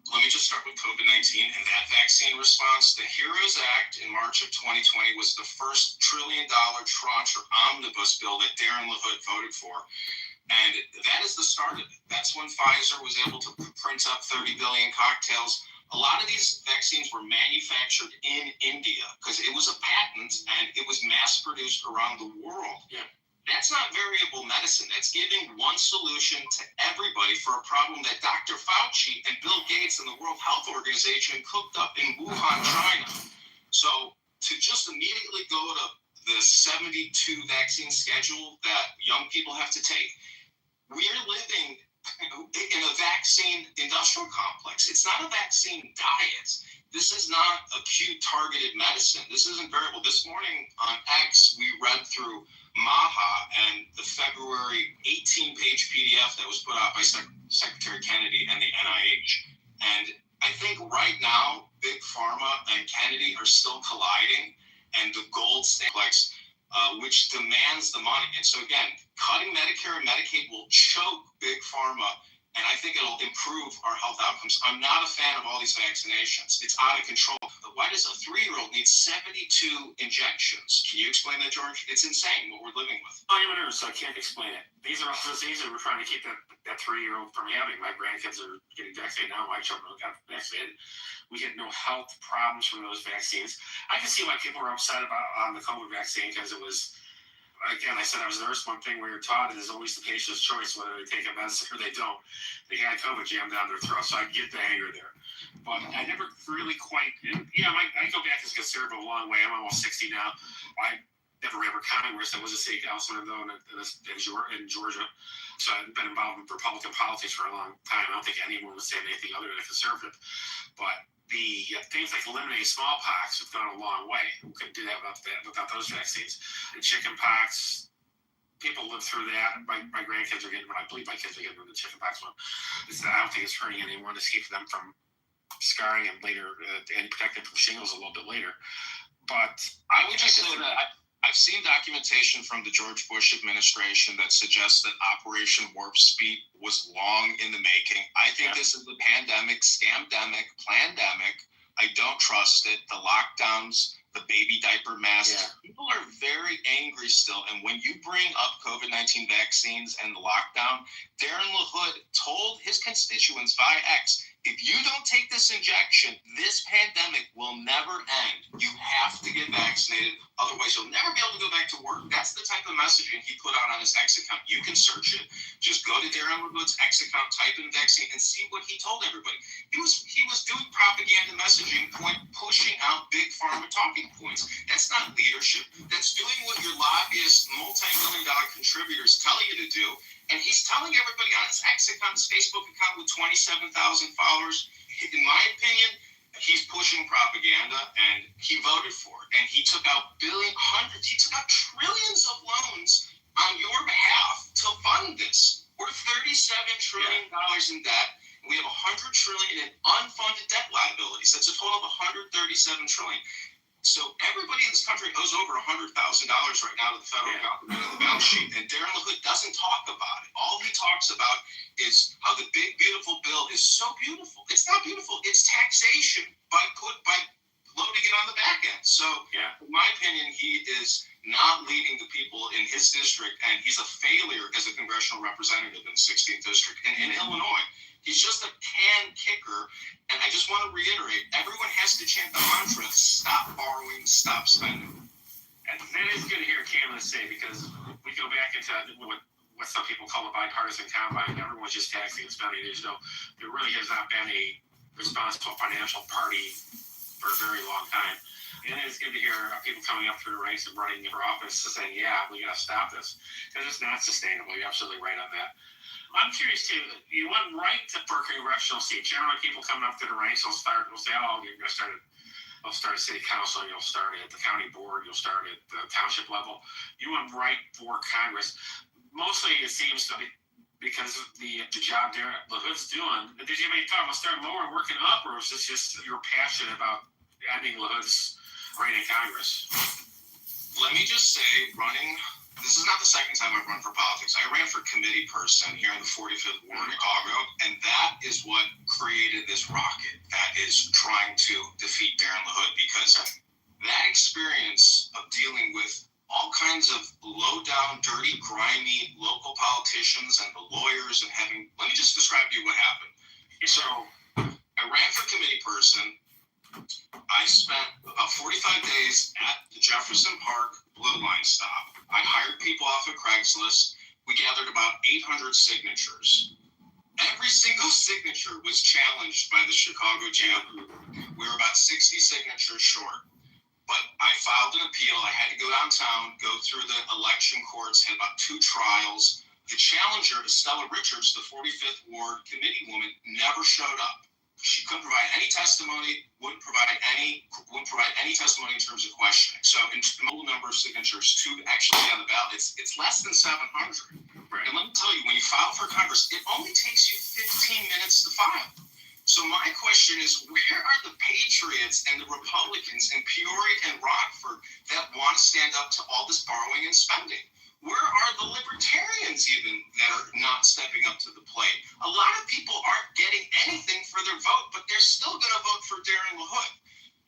Let me just start with COVID-19 and that vaccine response. The HEROES Act in March of 2020 was the first $1 trillion tranche or omnibus bill that Darren LaHood voted for. And that is the start of it. That's when Pfizer was able to print up 30 billion cocktails. A lot of these vaccines were manufactured in India because it was a patent and it was mass produced around the world. Yeah. That's not variable medicine. That's giving one solution to everybody for a problem that Dr. Fauci and Bill Gates and the World Health Organization cooked up in Wuhan, China. So to just immediately go to the 72 vaccine schedule that young people have to take, we're living in a vaccine industrial complex. It's not a vaccine diet. This is not acute targeted medicine. This isn't variable. This morning on X, we read through MAHA and the February 18-page PDF that was put out by Secretary Kennedy and the NIH. And I think right now, Big Pharma and Kennedy are still colliding, and the gold standard, which demands the money. And so again, cutting Medicare and Medicaid will choke Big Pharma, and I think it'll improve our health outcomes. I'm not a fan of all these vaccinations. It's out of control. But why does a 3-year-old need 72 injections? Can you explain that, George? It's insane what we're living with. I'm a nurse, so I can't explain it. These are all diseases we're trying to keep that 3-year-old from having. My grandkids are getting vaccinated now. My children got vaccinated. We get no health problems from those vaccines. I can see why people were upset on the COVID vaccine because it was, again, I said I was a nurse. One thing we were taught is always the patient's choice whether they take a medicine or they don't. They had COVID jammed down their throat, so I get the anger there. But I never really quite, I go back as a conservative a long way. I'm almost 60 now. I never ran for Congress. I was a city councilman, though, in Georgia. So I've been involved in Republican politics for a long time. I don't think anyone would say anything other than a conservative. But the things like eliminating smallpox have gone a long way. We couldn't do that without those vaccines. And chickenpox, people live through that. My grandkids are getting, I believe my kids are getting the chickenpox one. I don't think it's hurting anyone to keep them from scarring and later and protect them from shingles a little bit later. But I would just say that I've seen documentation from the George Bush administration that suggests that Operation Warp Speed was long in the making. I think this is a pandemic, scamdemic, plandemic. I don't trust it. The lockdowns, the baby diaper masks. People are very angry still. And when you bring up COVID-19 vaccines and the lockdown, Darren LaHood told his constituents via X, if you don't take this injection, this pandemic will never end. You have to get vaccinated. Otherwise, you'll never be able to go back to work. That's the type of messaging he put out on his X account. You can search it. Just go to Darren LaHood's X account, type in vaccine, and see what he told everybody. He was doing propaganda messaging, pushing out big pharma talking points. That's not leadership. That's doing what your lobbyists, multi-million-dollar contributors tell you to do. And he's telling everybody on his X account, his Facebook account with 27,000 followers, in my opinion, he's pushing propaganda, and he voted for it. And he took out trillions of loans on your behalf to fund this. We're $37 trillion in debt. We We have $100 trillion in unfunded debt liabilities. That's a total of $137 trillion. So everybody in this country owes over $100,000 right now to the federal government on the balance sheet, and Darren LaHood doesn't talk about it. All he talks about is how the big beautiful bill is so beautiful. It's not beautiful. It's taxation by loading it on the back end. So, in my opinion, he is not leading the people in his district, and he's a failure as a congressional representative in the 16th district. And in Illinois, he's just a can kicker. And I just want to reiterate, everyone has to chant the mantra, stop borrowing, stop spending. And that is good to hear Cameron say, because we go back into what some people call a bipartisan combine. Everyone's just taxing and spending. There really has not been a responsible financial party for a very long time. And it's good to hear people coming up through the ranks and running for office to saying, yeah, we got to stop this, because it's not sustainable. You're absolutely right on that. I'm curious too. You went right for congressional seats. Generally, people coming up through the ranks will say, "Oh, you're going to start at city council. You'll start at the county board. You'll start at the township level." You went right for Congress. Mostly, it seems to be because of the job Darren LaHood's doing. Did you have any thought about starting lower and working up, or was this just you're passionate about ending LaHood's reign in Congress? Let me just say, this is not the second time I've run for politics. I ran for committee person here in the 45th Ward in Chicago, and that is what created this rocket that is trying to defeat Darren LaHood, because that experience of dealing with all kinds of low-down, dirty, grimy local politicians and the lawyers and let me just describe to you what happened. So I ran for committee person. I spent about 45 days at the Jefferson Park Blue Line stop. I hired people off of Craigslist. We gathered about 800 signatures. Every single signature was challenged by the Chicago jail. We were about 60 signatures short. But I filed an appeal. I had to go downtown, go through the election courts, had about 2 trials. The challenger, Estella Richards, the 45th Ward committee woman, never showed up. She couldn't provide any testimony, wouldn't provide any testimony in terms of questioning. So in the total number of signatures to actually be on the ballot, it's less than 700. Right. And let me tell you, when you file for Congress, it only takes you 15 minutes to file. So my question is, where are the patriots and the Republicans in Peoria and Rockford that want to stand up to all this borrowing and spending? Where are the libertarians even that are not stepping up to the plate? A lot of people aren't getting anything for their vote, but they're still going to vote for Darren LaHood.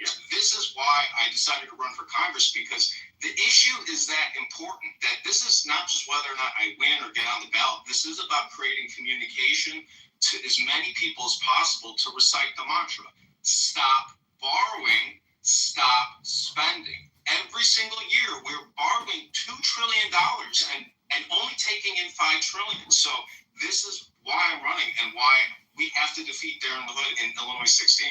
Yeah. This is why I decided to run for Congress, because the issue is that important, that this is not just whether or not I win or get on the ballot. This is about creating communication to as many people as possible to recite the mantra. Stop borrowing, stop spending. Every single year, we're borrowing $2 trillion and only taking in $5 trillion. So this is why I'm running and why we have to defeat Darren LaHood in Illinois 16.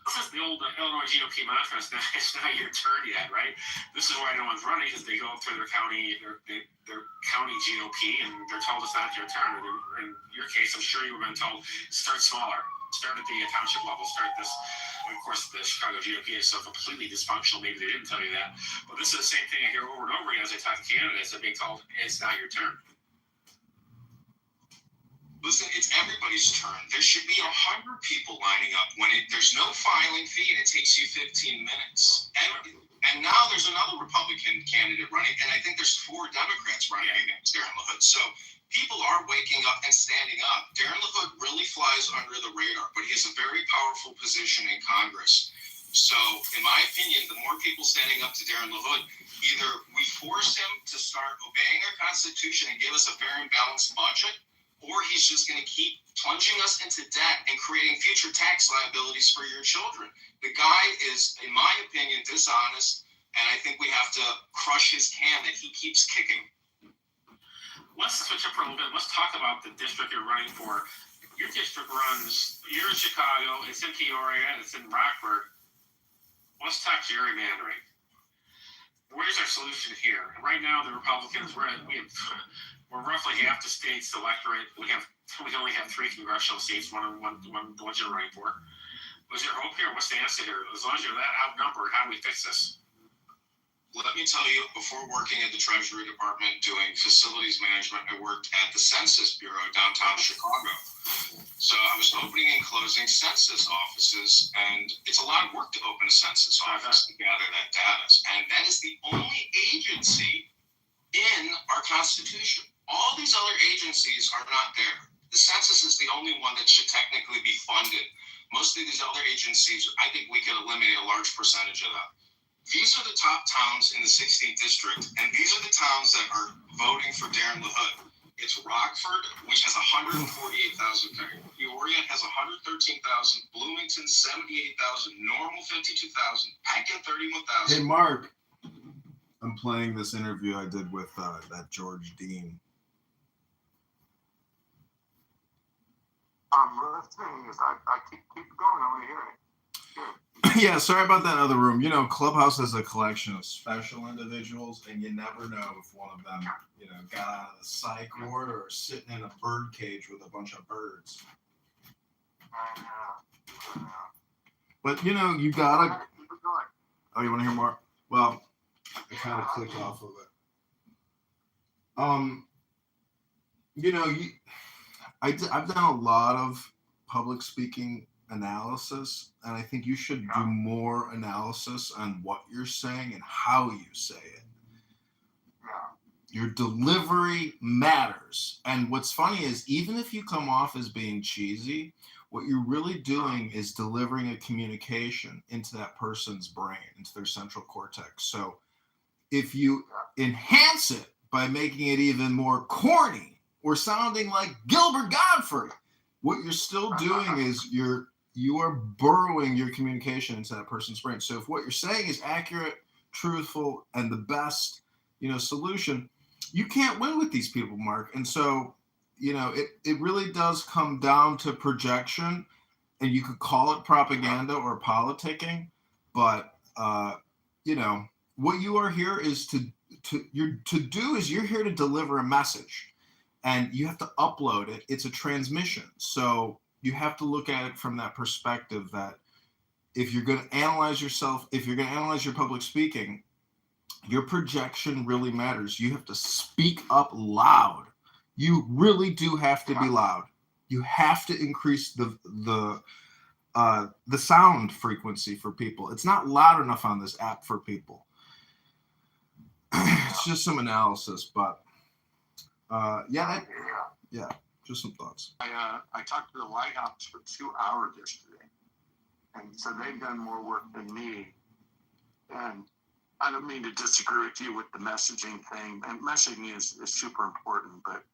This is the old Illinois GOP mantra. It's not your turn yet, right? This is why no one's running, because they go up through their county GOP, and they're told it's not your turn. And in your case, I'm sure you've been told, start smaller. Start at the township level. Start this. Of course, the Chicago GOP is so completely dysfunctional. Maybe they didn't tell you that. But this is the same thing I hear over and over again as I talk to candidates. They're being told, it's not your turn. Listen, it's everybody's turn. There should be 100 people lining up when there's no filing fee and it takes you 15 minutes. And now there's another Republican candidate running, and I think there's 4 Democrats running against Darren LaHood. So people are waking up and standing up. Darren LaHood really flies under the radar, but he has a very powerful position in Congress. So, in my opinion, the more people standing up to Darren LaHood, either we force him to start obeying our Constitution and give us a fair and balanced budget, or he's just going to keep plunging us into debt and creating future tax liabilities for your children. The guy is, in my opinion, dishonest, and I think we have to crush his can that he keeps kicking. Let's switch up for a little bit. Let's talk about the district you're running for. Your district you're in Chicago, it's in Peoria, it's in Rockford. Let's talk gerrymandering. Where's our solution here? Right now, the Republicans, we're roughly half the state's electorate. We only have 3 congressional seats, one you're running for. Was there hope here? What's the answer here? As long as you're that outnumbered, how do we fix this? let me tell you, before working at the Treasury Department doing facilities management, I worked at the Census Bureau downtown Chicago. So I was opening and closing census offices, and it's a lot of work to open a census office to gather that data. And that is the only agency in our Constitution. All these other agencies are not there. The census is the only one that should technically be funded. Most of these other agencies, I think we could eliminate a large percentage of them. These are the top towns in the 16th district, and these are the towns that are voting for Darren LaHood. It's Rockford, which has 148,000 people. Peoria has 113,000. Bloomington, 78,000. Normal, 52,000. Pekin, 31,000. Hey, Mark. I'm playing this interview I did with that George Dean. I'm listening. I keep going. I want to hear it. Yeah, sorry about that other room. You know, Clubhouse is a collection of special individuals, and you never know if one of them, you know, got out of the psych ward or sitting in a bird cage with a bunch of birds. I know. But, you know, you gotta... Keep it going. Oh, you want to hear more? Well, I kind of clicked off of it. You know, I've done a lot of public speaking analysis, and I think you should do more analysis on what you're saying and how you say it. Your delivery matters. And what's funny is, even if you come off as being cheesy, what you're really doing is delivering a communication into that person's brain, into their central cortex. So if you enhance it by making it even more corny or sounding like Gilbert Godfrey, what you're still doing is you are burrowing your communication into that person's brain. So if what you're saying is accurate, truthful, and the best, you know, solution, you can't win with these people, Mark. And so, you know, it really does come down to projection, and you could call it propaganda or politicking, but you know, what you are here is you're here to deliver a message, and you have to upload it. It's a transmission. So you have to look at it from that perspective, that if you're going to analyze yourself, if you're going to analyze your public speaking, your projection really matters. You have to speak up loud. You really do have to be loud. You have to increase the sound frequency for people. It's not loud enough on this app for people. It's just some analysis, but yeah, just some thoughts. I talked to the White House for 2 hours yesterday, and so they've done more work than me. And I don't mean to disagree with you with the messaging thing. And messaging is super important, but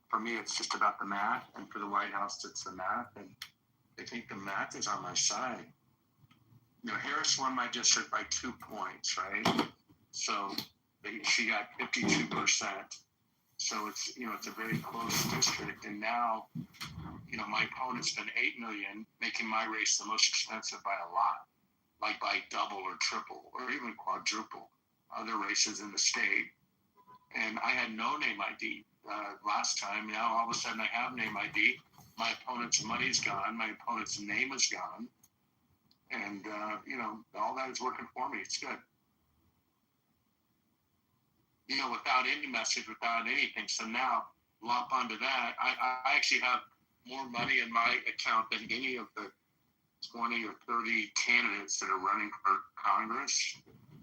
for me, it's just about the math, and for the White House, it's the math, and I think the math is on my side. You know, Harris won my district by 2 points, right? So she got 52%. So it's, you know, it's a very close district. And now, you know, my opponent's been $8 million, making my race the most expensive by a lot, like by double or triple or even quadruple other races in the state. And I had no name ID last time. Now all of a sudden I have name ID. My opponent's money's gone. My opponent's name is gone. And, you know, all that is working for me. It's good. You know, without any message, without anything. So now, lump onto that, I actually have more money in my account than any of the 20 or 30 candidates that are running for Congress.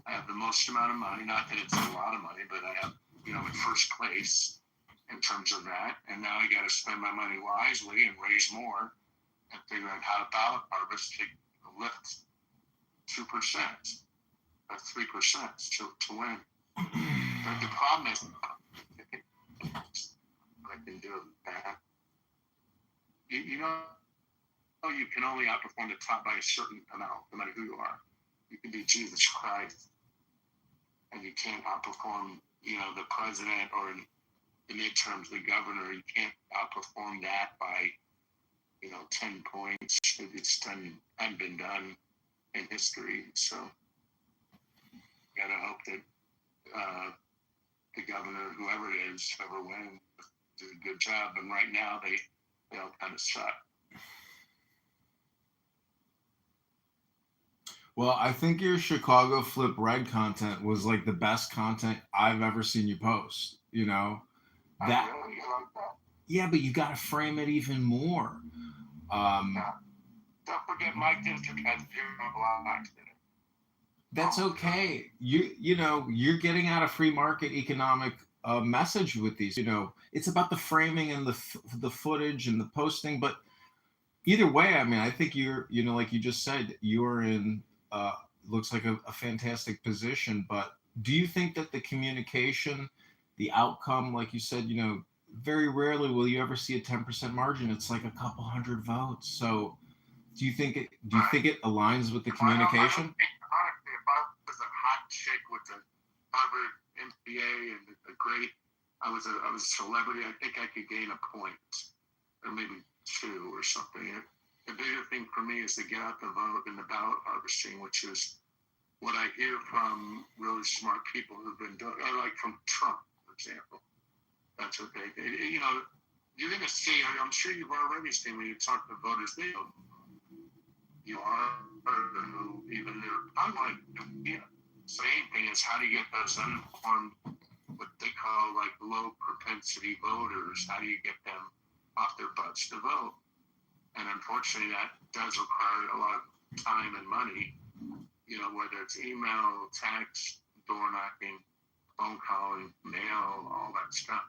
I have the most amount of money. Not that it's a lot of money, but I have, you know, in first place in terms of that. And now I got to spend my money wisely and raise more and figure out how to ballot harvest to lift 2% or 3% to win. But the problem is, I can do that. You know, you can only outperform the top by a certain amount, no matter who you are. You can be Jesus Christ, and you can't outperform, you know, the president or in the midterms, the governor. You can't outperform that by, you know, 10 points. It's hadn't been done in history. So, you gotta hope that the governor, whoever it is, whoever wins, do a good job. And right now, they all kind of suck. Well, I think your Chicago Flip Red content was like the best content I've ever seen you post. You know that. I really like that. Yeah, but you got to frame it even more. Yeah. Don't forget, my district has 0 blacks in it. That's okay. You know you're getting out a free market economic message with these. You know it's about the framing and the footage and the posting. But either way, I mean, I think you're like you just said, you're in uh, looks like a fantastic position. But do you think that the communication, the outcome, like you said, very rarely will you ever see a 10% margin. It's like a couple hundred votes. So do you think it aligns with the I communication? don't think, honestly, if I was a hot chick with a Harvard MBA and a great, I was a celebrity, I think I could gain a point or maybe 2 or something. The bigger thing for me is to get out the vote and the ballot harvesting, which is what I hear from really smart people who've been doing, or like from Trump, for example. That's what you're going to see, I'm sure you've already seen when you talk to voters, you are, who even they're unlike, same thing is how do you get those uninformed, what they call like low propensity voters, how do you get them off their butts to vote? And unfortunately, that does require a lot of time and money, whether it's email, text, door knocking, phone calling, mail, all that stuff.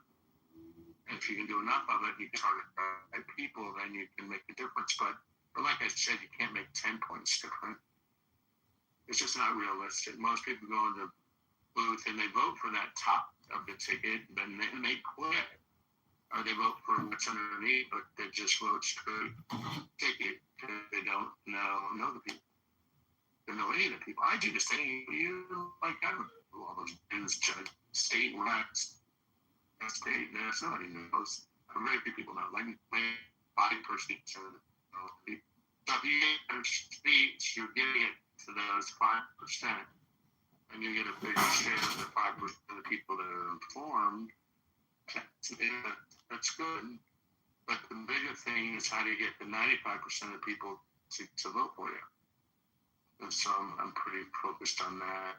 And if you can do enough of it, you can target the right people, then you can make a difference. But like I said, you can't make 10 points different. It's just not realistic. Most people go in the booth and they vote for that top of the ticket, then they quit. Or they vote for what's underneath, but they just vote straight ticket because they don't know the people. They don't know any of the people. I do the same. I don't know all those things, state reps, state, nobody knows. Very few people know. Like 5%. So if you get their speech, you're getting it to those 5%, and you get a bigger share of the 5% of the people that are informed. That's good. But the bigger thing is how do you get the 95% of people to vote for you? And so I'm pretty focused on that.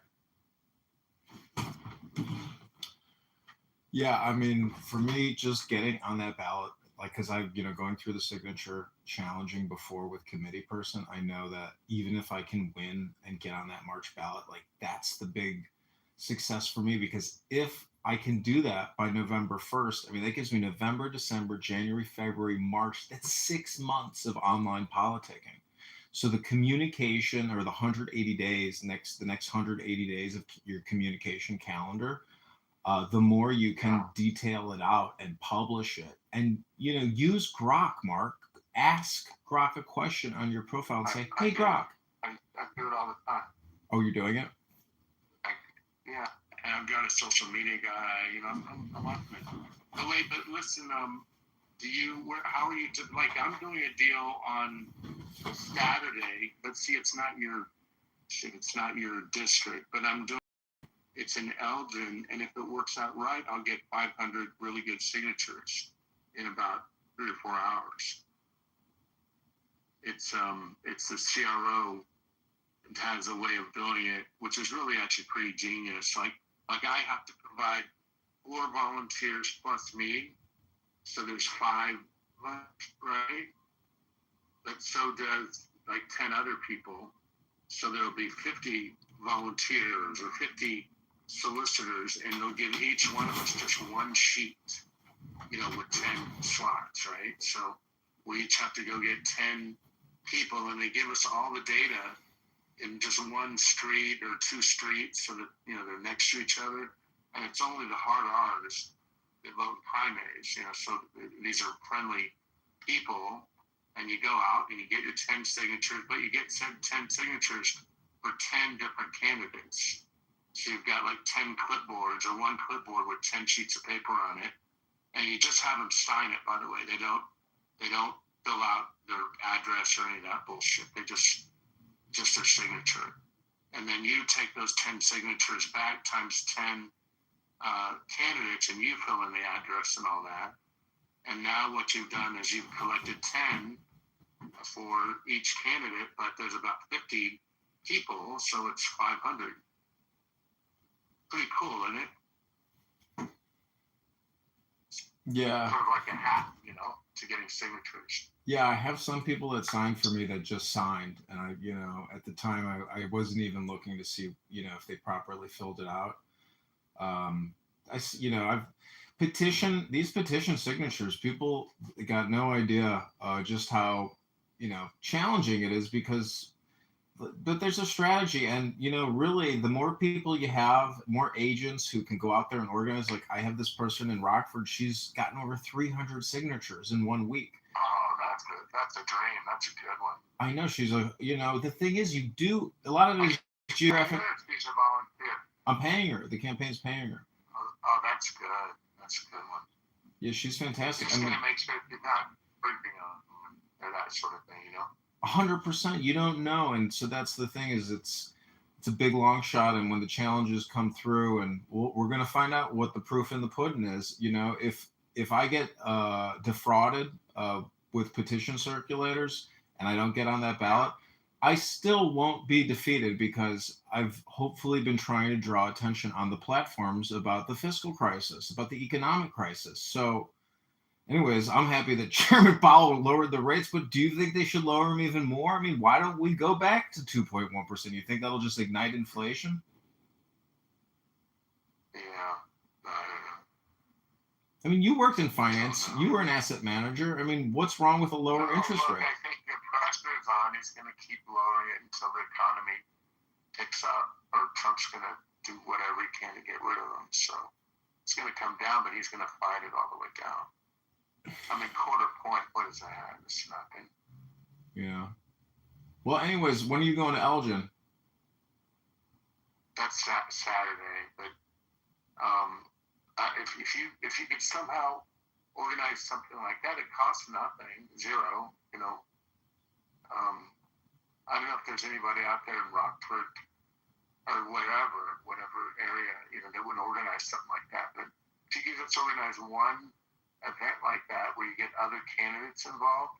Yeah, I mean, for me, just getting on that ballot, like, because I've, going through the signature challenging before with committee person, I know that even if I can win and get on that March ballot, like, that's the big success for me. Because if I can do that by November 1st, I mean, that gives me November, December, January, February, March. That's 6 months of online politicking. So the communication, or the 180 days, the next 180 days of your communication calendar, the more you can detail it out and publish it, and use Grok. Mark, ask Grok a question on your profile and say, "Hey, Grok." I do it all the time. Oh, you're doing it? Yeah, and I've got a social media guy. I'm on it. But wait, but listen, how are you? I'm doing a deal on Saturday. But see, it's not your district, but I'm doing. It's in Elgin, and if it works out right, I'll get 500 really good signatures in about 3 or 4 hours. It's the CRO has a way of doing it, which is really actually pretty genius. Like I have to provide 4 volunteers plus me, so there's 5 left, right? But so does like 10 other people, so there'll be 50 volunteers or 50 solicitors, and they'll give each one of us just 1 sheet, with 10 slots, right? So we each have to go get 10 people, and they give us all the data in just 1 street or 2 streets, so that they're next to each other, and it's only the hard R's that vote in primaries. So these are friendly people, and you go out and you get your 10 signatures, but you get 10 signatures for 10 different candidates. So you've got like 10 clipboards, or 1 clipboard with 10 sheets of paper on it, and you just have them sign it. By the way, they don't fill out their address or any of that bullshit. They just their signature, and then you take those 10 signatures back times 10 candidates, and you fill in the address and all that. And now what you've done is you've collected 10 for each candidate, but there's about 50 people, so it's 500. Pretty cool, isn't it? Yeah. Sort of like a hack, you know, to getting signatures. Yeah, I have some people that signed for me that just signed, and I, at the time I wasn't even looking to see, if they properly filled it out. I've these petition signatures. People got no idea just how, challenging it is because, but there's a strategy, and really, the more people you have, more agents who can go out there and organize. Like I have this person in Rockford; she's gotten over 300 signatures in 1 week. Oh, that's good. That's a dream. That's a good one. I know she's the thing is, you do a lot of these geographic. She's a volunteer. I'm paying her. The campaign's paying her. Oh, that's good. That's a good one. Yeah, she's fantastic. Just gonna make sure you're not creeping on or that sort of thing, 100%. You don't know, and so that's the thing is it's a big long shot, and when the challenges come through, and we're gonna find out what the proof in the pudding is. If I get defrauded with petition circulators and I don't get on that ballot, I still won't be defeated because I've hopefully been trying to draw attention on the platforms about the fiscal crisis, about the economic crisis. So anyways, I'm happy that Chairman Powell lowered the rates, but do you think they should lower them even more? I mean, why don't we go back to 2.1%? You think that'll just ignite inflation? Yeah. I mean, you worked in finance. You were an asset manager. I mean, what's wrong with a lower interest rate? I think the pressure is on. He's going to keep lowering it until the economy picks up, or Trump's going to do whatever he can to get rid of them. So it's going to come down, but he's going to fight it all the way down. I mean, quarter point, what is that? It's nothing. Yeah. Well, anyways, when are you going to Elgin? That's Saturday, but if you could somehow organize something like that, it costs nothing, zero. I don't know if there's anybody out there in Rockford or whatever area, that would organize something like that. But if you could just organize one event like that where you get other candidates involved,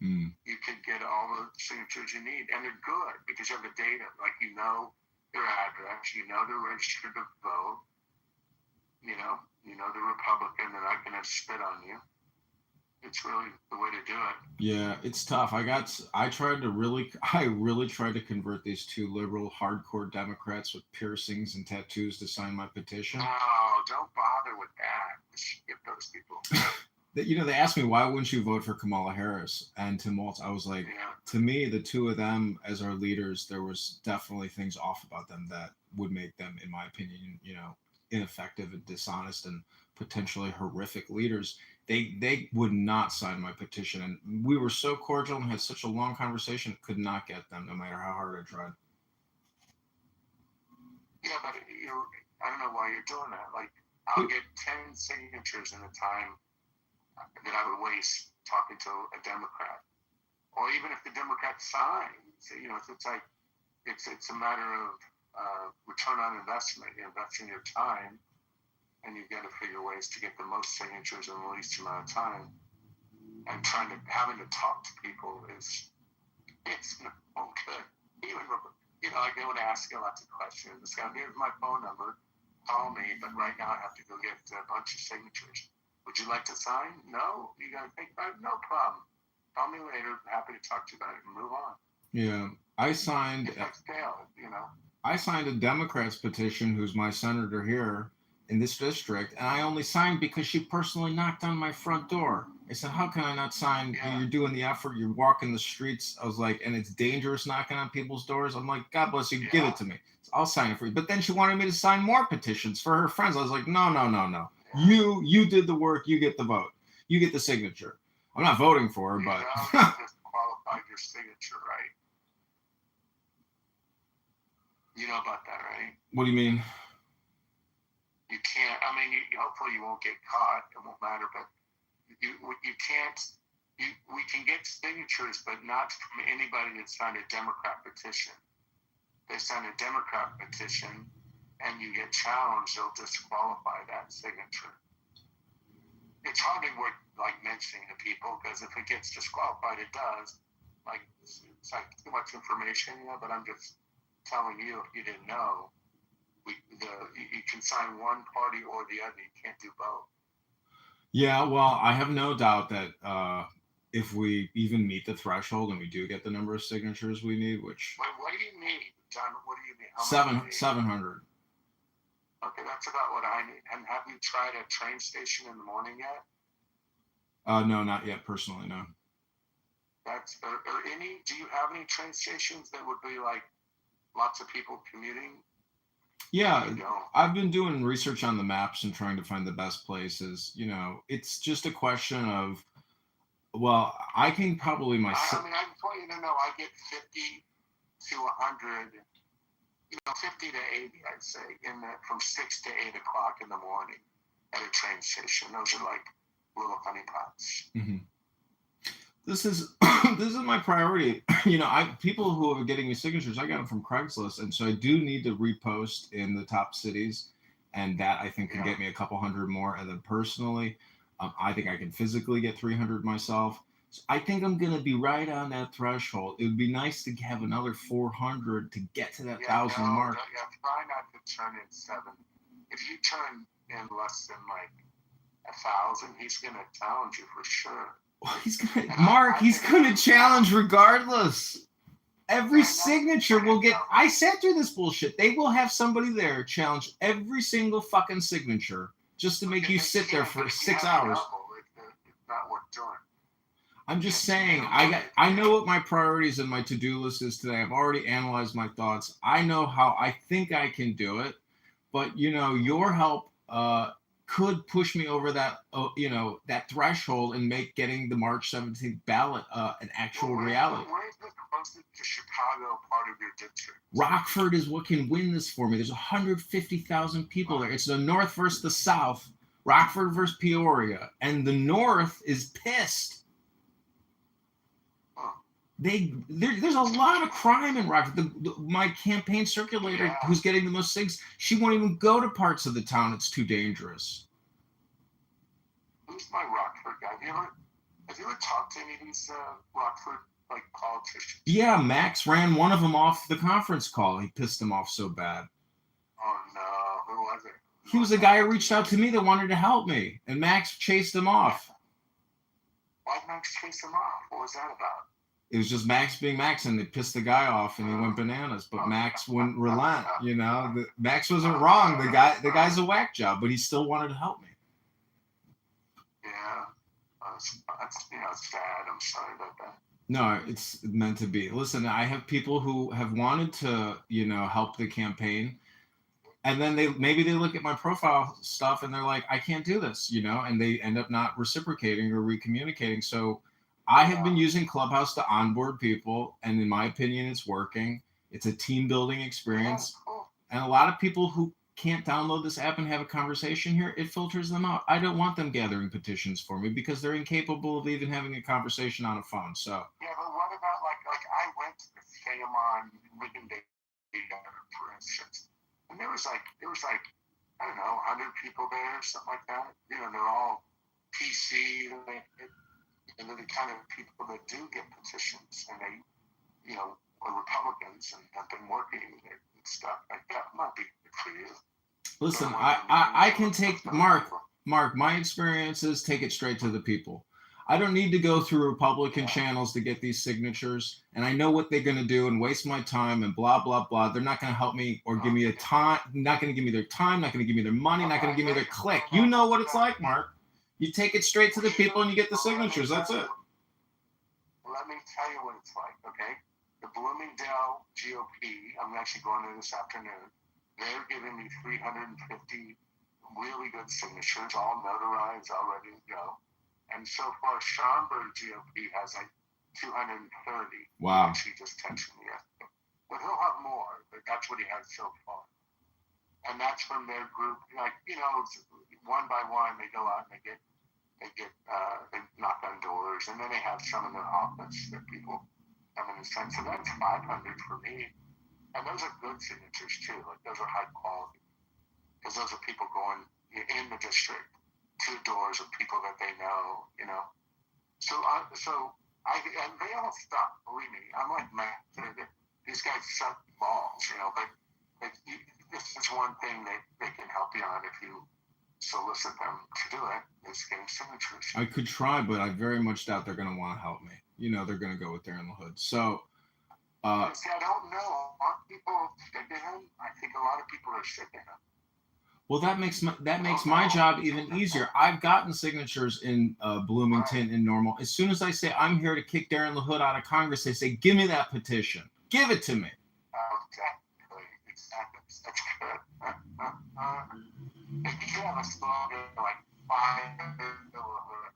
you could get all the signatures you need, and they're good because you have the data. Like their address, they're registered to vote. The Republican, they're not going to spit on you. It's really the way to do it. Yeah, it's tough. I really tried to convert these two liberal, hardcore Democrats with piercings and tattoos to sign my petition. No, don't bother with that. Skip those people. They asked me, why wouldn't you vote for Kamala Harris and Tim Walz? I was like, to me, the two of them as our leaders, there was definitely things off about them that would make them, in my opinion, ineffective and dishonest and potentially horrific leaders. They would not sign my petition, and we were so cordial and had such a long conversation, could not get them no matter how hard I tried. Yeah, but I don't know why you're doing that. Like, I'll get 10 signatures in a time that I would waste talking to a Democrat, or even if the Democrat signs, it's a matter of return on investment. You invest in your time, and you've got to figure ways to get the most signatures in the least amount of time. And having to talk to people it's no good. Even they would ask you lots of questions. It's got, here's my phone number, call me, but right now I have to go get a bunch of signatures. Would you like to sign? No? You got to think about it? No problem. Call me later. Happy to talk to you about it and move on. Yeah. I signed a Democrat's petition, who's my senator here in this district, and I only signed because she personally knocked on my front door. I said, how can I not sign? Yeah. You're doing the effort. You're walking the streets. I was like, and it's dangerous knocking on people's doors. I'm like, God bless you. Yeah. Give it to me. I'll sign it for you. But then she wanted me to sign more petitions for her friends. I was like, no. Yeah. You did the work. You get the vote. You get the signature. I'm not voting for her, but you just qualified your signature, right? You know about that, right? What do you mean? You can't. I mean, hopefully you won't get caught. It won't matter, but you can't. We can get signatures, but not from anybody that signed a Democrat petition. They sign a Democrat petition, and you get challenged, they'll disqualify that signature. It's hardly worth mentioning to people, because if it gets disqualified, it does. It's like too much information, but I'm just telling you if you didn't know, you can sign one party or the other. You can't do both. Yeah, well, I have no doubt that if we even meet the threshold and we do get the number of signatures we need, which Wait, what do you need, John? What do you need? How much do you need? 700. Okay, that's about what I need. And have you tried a train station in the morning yet? No, not yet. Personally, no. Do you have any train stations that would be like lots of people commuting? Yeah, I've been doing research on the maps and trying to find the best places. You know, it's just a question of, well, I can probably I mean, I just want you to know I get 50 to 100, 50 to 80, I'd say, from 6 to 8 o'clock in the morning at a train station. Those are like little honeypots. Mm-hmm. This is my priority. People who are getting me signatures, I got them from Craigslist, and so I do need to repost in the top cities, and that I think can get me a couple hundred more. And then personally, I think I can physically get 300 myself. So I think I'm gonna be right on that threshold. It would be nice to have another 400 to get to that 1,000 mark. Yeah, try not to turn in 7. If you turn in less than like 1,000, he's gonna challenge you for sure. He's gonna challenge regardless. Every signature will get. I sat through this bullshit. They will have somebody there challenge every single fucking signature just to make you sit there for 6 hours. It's not worth doing. I'm just saying. I know what my priorities and my to-do list is today. I've already analyzed my thoughts. I know how I think I can do it, but your help could push me over that that threshold and make getting the March 17th ballot an actual reality. Where's the closest to Chicago part of your district? Rockford is what can win this for me. There's 150,000 people there. It's the North versus the South. Rockford versus Peoria, and the North is pissed. There's a lot of crime in Rockford. My campaign circulator, who's getting the most things, she won't even go to parts of the town. It's too dangerous. Who's my Rockford guy? Have you ever talked to any of these Rockford politicians? Yeah, Max ran one of them off the conference call. He pissed him off so bad. Oh no, who was it? He was a guy who reached out to me that wanted to help me, and Max chased him off. Why'd Max chase him off? What was that about? It was just Max being Max, and they pissed the guy off, and he went bananas. But Max wouldn't relent. Max wasn't wrong. The guy's a whack job, but he still wanted to help me. Yeah, it's sad. I'm sorry about that. No, it's meant to be. Listen, I have people who have wanted to, help the campaign, and then maybe they look at my profile stuff and they're like, I can't do this, and they end up not reciprocating or recommunicating. So I have been using Clubhouse to onboard people, and in my opinion, it's working. It's a team building experience. And a lot of people who can't download this app and have a conversation here, it filters them out. I don't want them gathering petitions for me because they're incapable of even having a conversation on a phone. So yeah, but what about like I went to the Phenomon Living Day, for instance, and there was like I don't know 100 people there or something like that. They're all PC and they're the kind of people that do get petitions, and they are Republicans and have been working and stuff like that. Might be good for you. Listen, I can take Mark. My experience is take it straight to the people. I don't need to go through Republican channels to get these signatures, and I know what they're going to do and waste my time and blah blah blah. They're not going to help me or give me a time. Not going to give me their time. Not going to give me their money. Not going to give me their click. You know what it's like, Mark. You take it straight to the people and you get the signatures. That's it. Let me tell you what it's like. Okay, the Bloomington GOP. I'm actually going there this afternoon. They're giving me 350 really good signatures, all notarized, all ready to go. And so far, Schaumburg GOP has like 230. Wow. He just texted me yesterday. But he'll have more, but that's what he has so far. And that's from their group. One by one, they go out and they knock on doors, and then they have some in their office that people come in and send. So that's 500 for me. And those are good signatures too. Like those are high quality because those are people going in the district to doors of people that they know. So and they all stop. Believe me, I'm like, man, these guys suck. balls, but this is one thing that they can help you on if you solicit them to do it, is getting signatures. I could try, but I very much doubt they're going to want to help me. They're going to go with Darren LaHood. So, see, I don't know. Aren't people sick of him? I think a lot of people are sick of him. Well, that makes my job even easier. I've gotten signatures in Bloomington and Normal. As soon as I say I'm here to kick Darren LaHood out of Congress, they say, "Give me that petition. Give it to me." Exactly. That's good. If you have a slogan like "Fire LaHood,"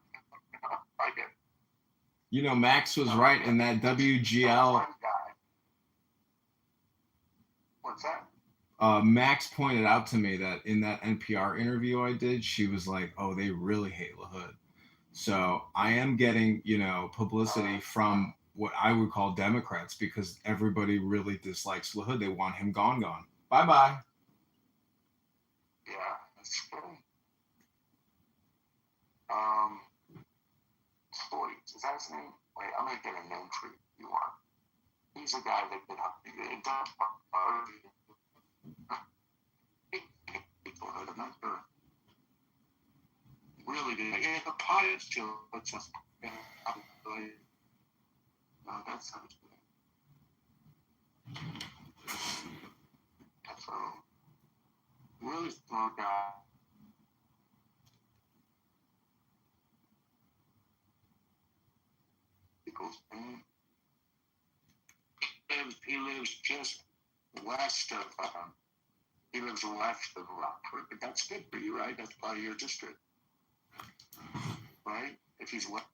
I get. Max was right in that WGL. What's that? Max pointed out to me that in that NPR interview I did, she was like, "Oh, they really hate LaHood." So I am getting, publicity from what I would call Democrats because everybody really dislikes LaHood. They want him gone. Bye-bye. Yeah, that's good. Floyd, is that his name? Wait, I'm going to get a name for you if you want. He's a guy that can help you. People heard of him. Really did. Yeah, the pot is too, but just really. No, that sounds good. So, really smart guy. He lives just west of. He lives west of Rockford, but that's good for you, right? That's part of your district, right? If he's west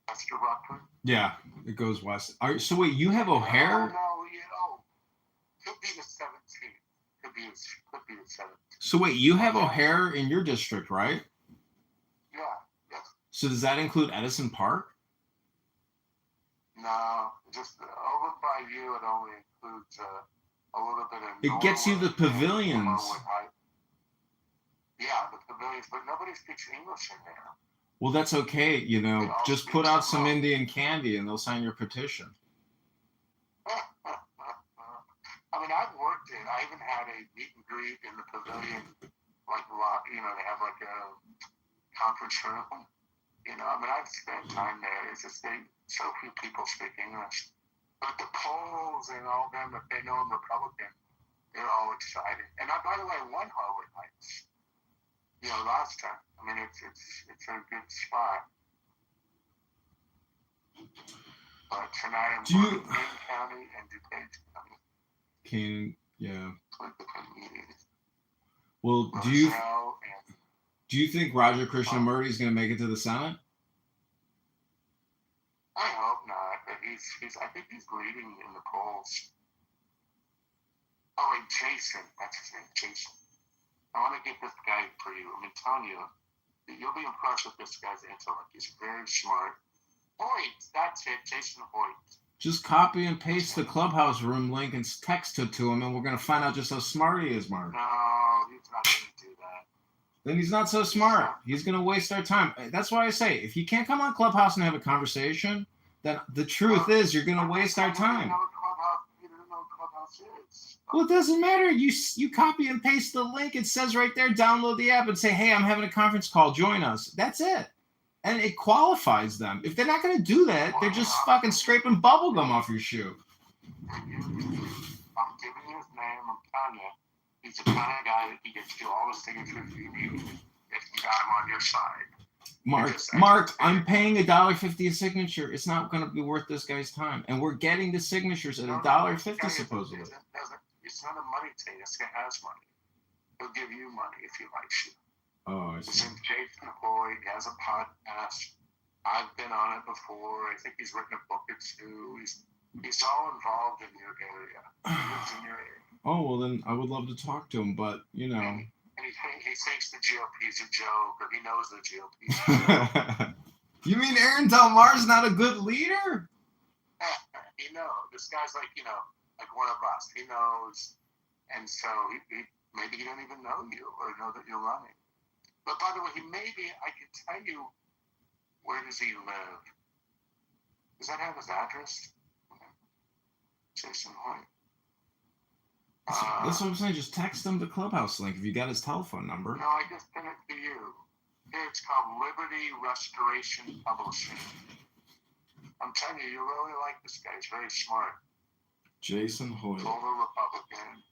of Rockford. Yeah, it goes west. So wait, you have O'Hare? No, could be the 17th. Could be the 17th. So wait, you have O'Hare in your district, right? Yeah. Yes. So does that include Edison Park? No, just over by you. It only includes a little bit of. It gets you the pavilions. Yeah, the pavilions, but nobody speaks English in there. Well, that's okay. Just put out some Indian candy and they'll sign your petition. I mean, I've worked in. I even had a meet and greet in the pavilion, like they have like a conference room. I mean, I've spent time there. It's just so few people speak English. But the polls and all them, if they know I'm Republican, they're all excited. And by the way, I won Harwood Heights. Last time. I mean, it's a good spot. But tonight I'm going to Kane County and DuPage County. Kane, yeah. Meetings. Well, do you think Raja Krishnamurti is going to make it to the Senate? I hope not, but I think he's leading in the polls. Oh, and Jason, that's his name, Jason. I want to get this guy for you. I'm telling you, you'll be impressed with this guy's intellect. He's very smart. Hoyt, that's it, Jason Hoyt. Just copy and paste the Clubhouse room link and text it to him, and we're going to find out just how smart he is, Mark. No, he's not going to do that. Then he's not so smart. He's going to waste our time. That's why I say, if you can't come on Clubhouse and have a conversation, then the truth is you're going to waste our time. You don't know what Clubhouse is. Well, it doesn't matter. You copy and paste the link. It says right there, download the app and say, "Hey, I'm having a conference call. Join us." That's it. And it qualifies them. If they're not going to do that, they're just fucking scraping bubble gum off your shoe. I'm giving you his name. I'm telling you, he's the kind of guy that he gets you all the signatures you need if you got him on your side. Mark, I'm paying $1.50 a signature. It's not going to be worth this guy's time. And we're getting the signatures at $1.50 supposedly. It's not a money thing. This guy has money. He'll give you money if he likes you. Oh, I His see. name's Jason Hoyt. He has a podcast. I've been on it before. I think he's written a book or two. He's all involved in your area. He lives in your area. Oh, well, then I would love to talk to him, but, And he thinks the GOP's a joke, or he knows the GOP's You mean Aaron Del Mar's not a good leader? He knows. This guy's like one of us. He knows. And so he maybe he don't even know you or know that you're running. But by the way, I can tell you, where does he live? Does that have his address? Jason Hoyt. That's what I'm saying. Just text him the Clubhouse link if you got his telephone number. No, I just sent it to you. Here, it's called Liberty Restoration Publishing. I'm telling you, you'll really like this guy. He's very smart. Jason Hoyle. Total Republican.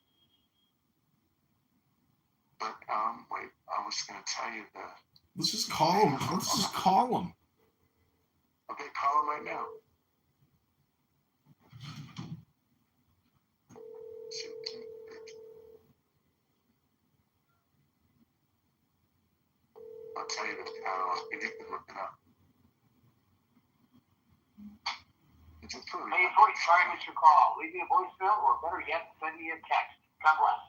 But, wait, I was going to tell you that. Let's just call him. Let's just call him. Okay, call him right now. I'll tell you the catalog. You can look it up. It's a pretty. Hey, voice, sorry I missed your call. Leave me a voicemail or better yet, send me a text. God bless.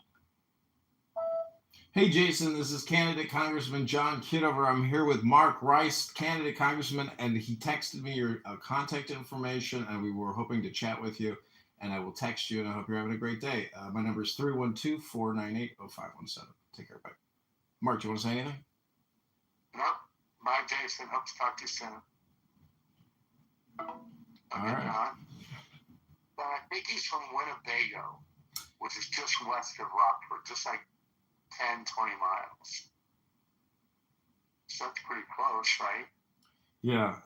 Hey, Jason, this is candidate Congressman John Kitover. I'm here with Mark Rice, candidate Congressman, and he texted me your contact information, and we were hoping to chat with you, and I will text you, and I hope you're having a great day. My number is 312-498-0517. Take care, bye. Mark, do you want to say anything? No. Bye, Jason. Hope to talk to you soon. Okay, All right. John. I think he's from Winnebago, which is just west of Rockford, just like 10, 20 miles. So that's pretty close, right? Yeah,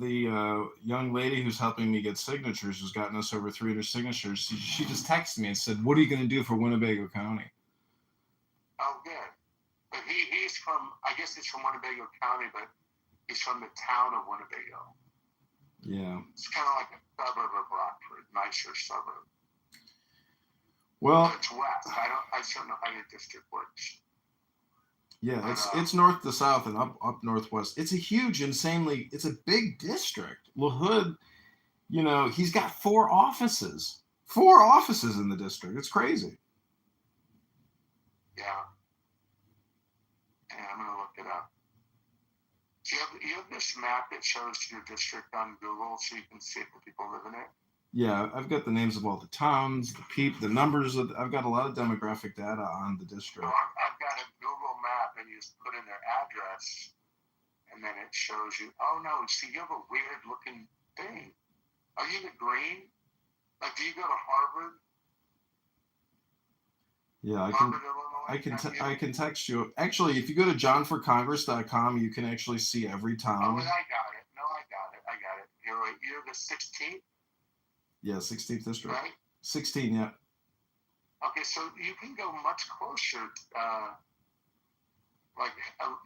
the young lady who's helping me get signatures, who's gotten us over 300 signatures, she just texted me and said, what are you going to do for Winnebago County? Oh, good. But he's from, I guess he's from Winnebago County, but he's from the town of Winnebago. Yeah. It's kind of like a suburb of Rockford, nicer suburb. Well, It's west. I don't know how your district works. yeah, But, it's north to south and up northwest. It's a huge, it's a big district. LaHood, he's got 4 offices in the district. It's crazy. Yeah. And I'm going to look it up. Do you have this map that shows your district on Google so you can see if the people live in it? Yeah, I've got the names of all the towns, the numbers. I've got a lot of demographic data on the district. So I've got a Google map, and you just put in their address, and then it shows you. Oh no! See, you have a weird looking thing. Are you the green? Like, do you go to Harvard? Yeah, Harvard, Illinois? I can text you. Actually, if you go to johnforcongress.com, you can actually see every Oh, town. I got it. No, I got it. You're the 16th, Yeah, 16th district. right? 16, yeah. Okay, so you can go much closer,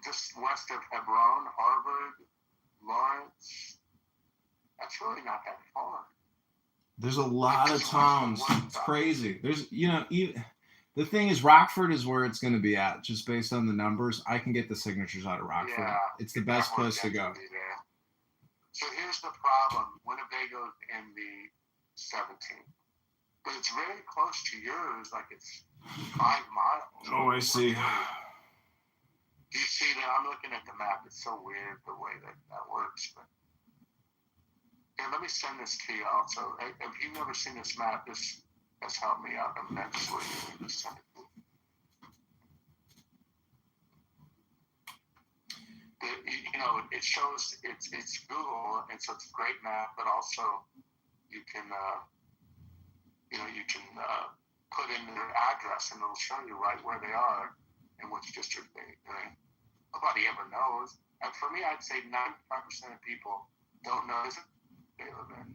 just west of Hebron, Harvard, Lawrence. That's really not that far. There's a lot of towns. It's crazy. There's, the thing is, Rockford is where it's going to be at, just based on the numbers. I can get the signatures out of Rockford. Yeah, it's the best place to go. There. So here's the problem. Winnebago's in the 17th. But it's very close to yours, like it's 5 miles. Oh, I see. Do you see that? I'm looking at the map. It's so weird the way that works. But here, let me send this to you also. If you've never seen this map, this has helped me out immensely. Just send it to you. It shows it's Google, and so it's a great map. But also, you can put in their address, and it'll show you right where they are and which district they're in. Nobody ever knows. And for me, I'd say 95% of people don't know they live in.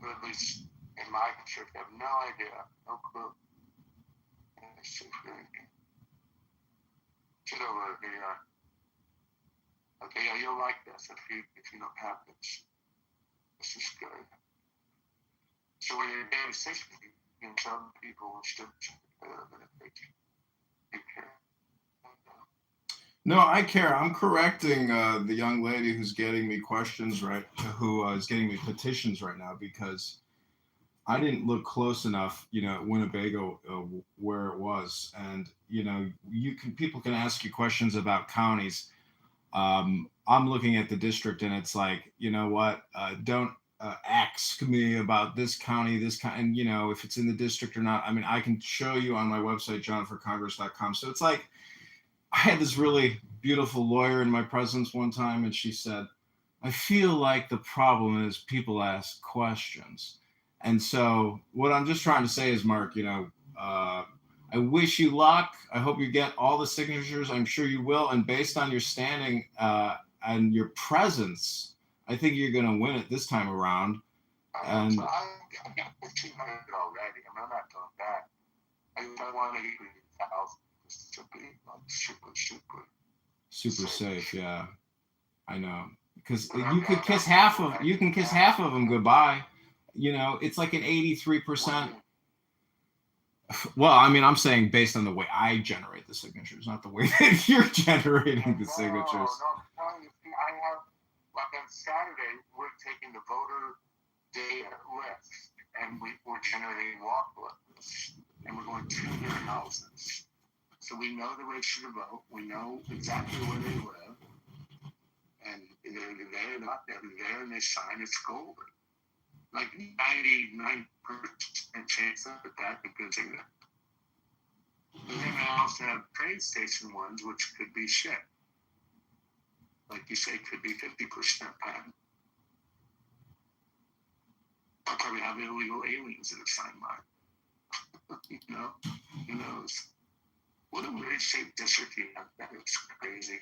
Or at least in my district, they have no idea, no clue. And it's so crazy. Get over here. Okay, yeah, you'll like this if you don't have this. This is good. So when you're getting sick, you can tell people which district they live in if they do care. No, I care. I'm correcting the young lady who's getting me questions who is getting me petitions right now, because I didn't look close enough, at Winnebago where it was, and people can ask you questions about counties. I'm looking at the district, and it's like, don't ask me about this county, and if it's in the district or not. I mean, I can show you on my website, johnforcongress.com. So it's like, I had this really beautiful lawyer in my presence one time, and she said, I feel like the problem is people ask questions. And so what I'm just trying to say is, Mark, I wish you luck. I hope you get all the signatures. I'm sure you will. And based on your standing and your presence, I think you're going to win it this time around. And I got 1,500 already. I mean, I'm not doing that. I want to get 1,000. This should be super safe. Yeah. I know. Because you could kiss half of them goodbye. You know, it's like an 83%. Well, I mean, I'm saying based on the way I generate the signatures, not the way that you're generating the signatures. No, I have, like on Saturday, we're taking the voter day list, and we're generating walk lists, and we're going to their houses. So we know the register to vote, we know exactly where they live, and they're not there, and they sign, it's golden. Like 99% chance of that because of that. And then I also have train station ones, which could be shit. Like you say, could be 50% patent. I probably have illegal aliens that have signed mine. You know, who knows? What a weird shaped district you have. That is crazy.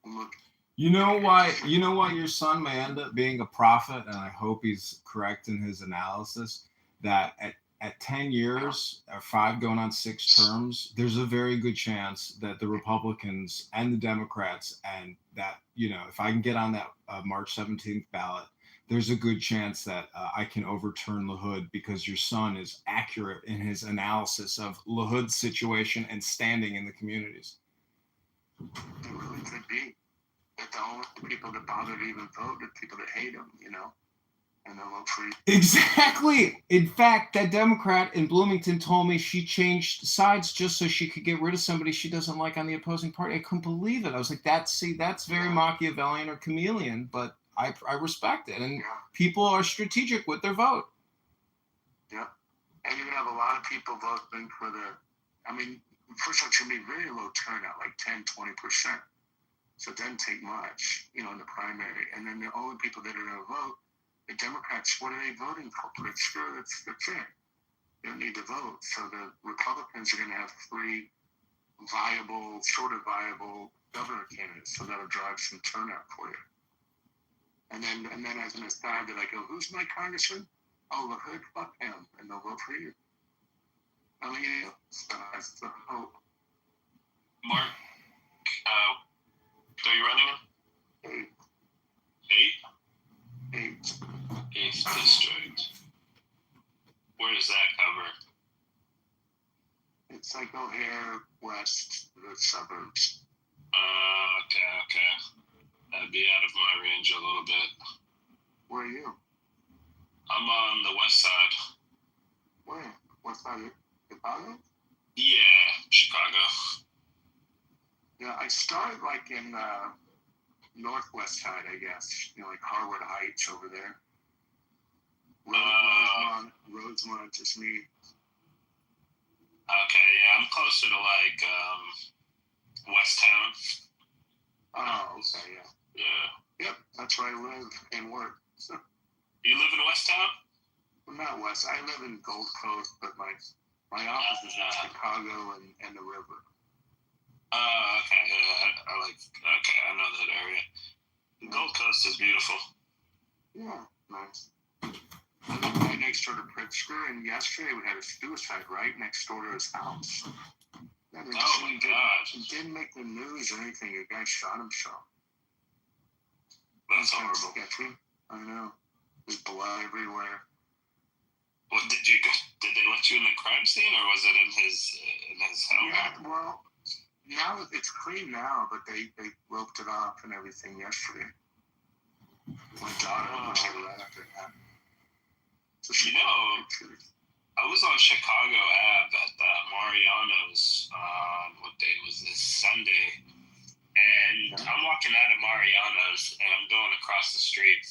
Look. You know why your son may end up being a prophet, and I hope he's correct in his analysis, that at 10 years, or 5 going on 6 terms, there's a very good chance that the Republicans and the Democrats, and that, you know, if I can get on that March 17th ballot, there's a good chance that I can overturn LaHood because your son is accurate in his analysis of LaHood's situation and standing in the communities. It really could be. That the only people that bother to even vote are people that hate him, you know, and they'll vote for you. Exactly. In fact, that Democrat in Bloomington told me she changed sides just so she could get rid of somebody she doesn't like on the opposing party. I couldn't believe it. I was like, that's very Machiavellian or chameleon, but I respect it. And people are strategic with their vote. Yeah. And you're going to have a lot of people voting for first of all, it's going to be very low turnout, like 10, 20%. So it doesn't take much, you know, in the primary. And then the only people that are going to vote, the Democrats, what are they voting for? Pretty sure that's it. They don't need to vote. So the Republicans are going to have 3 sort of viable governor candidates. So that'll drive some turnout for you. And then as an aside, they're like, oh, who's my congressman? Oh, LaHood, fuck him. And they'll vote for you. I mean, you know, so that's the hope. Mark, are you running? 8? 8th district. Where does that cover? It's like O'Hare West, the suburbs. Okay. That'd be out of my range a little bit. Where are you? I'm on the west side. Where? West side of Chicago? Yeah, Chicago. Yeah, I started like in northwest side, I guess. You know, like Harwood Heights over there. Rosemont, just me. Okay, yeah, I'm closer to like West Town. Oh, okay, yeah. Yeah. Yep, that's where I live and work. So, you live in West Town? Well, not West. I live in Gold Coast, but my office is in Chicago and the river. Okay. I know that area. Gold Coast is beautiful. Yeah, nice. I live right next door to Pritzker, and yesterday we had a suicide right next door to his house. Oh my God! It didn't make the news or anything. A guy shot himself. That's horrible. Sketchy. I know. There's blood everywhere. Well, did they let you in the crime scene, or was it in his home? Yeah, well, now it's clean now, but they roped it off and everything yesterday. My daughter was right after that. So I was on Chicago Ave at Mariano's on what day was this? Sunday. And I'm walking out of Mariano's and I'm going across the street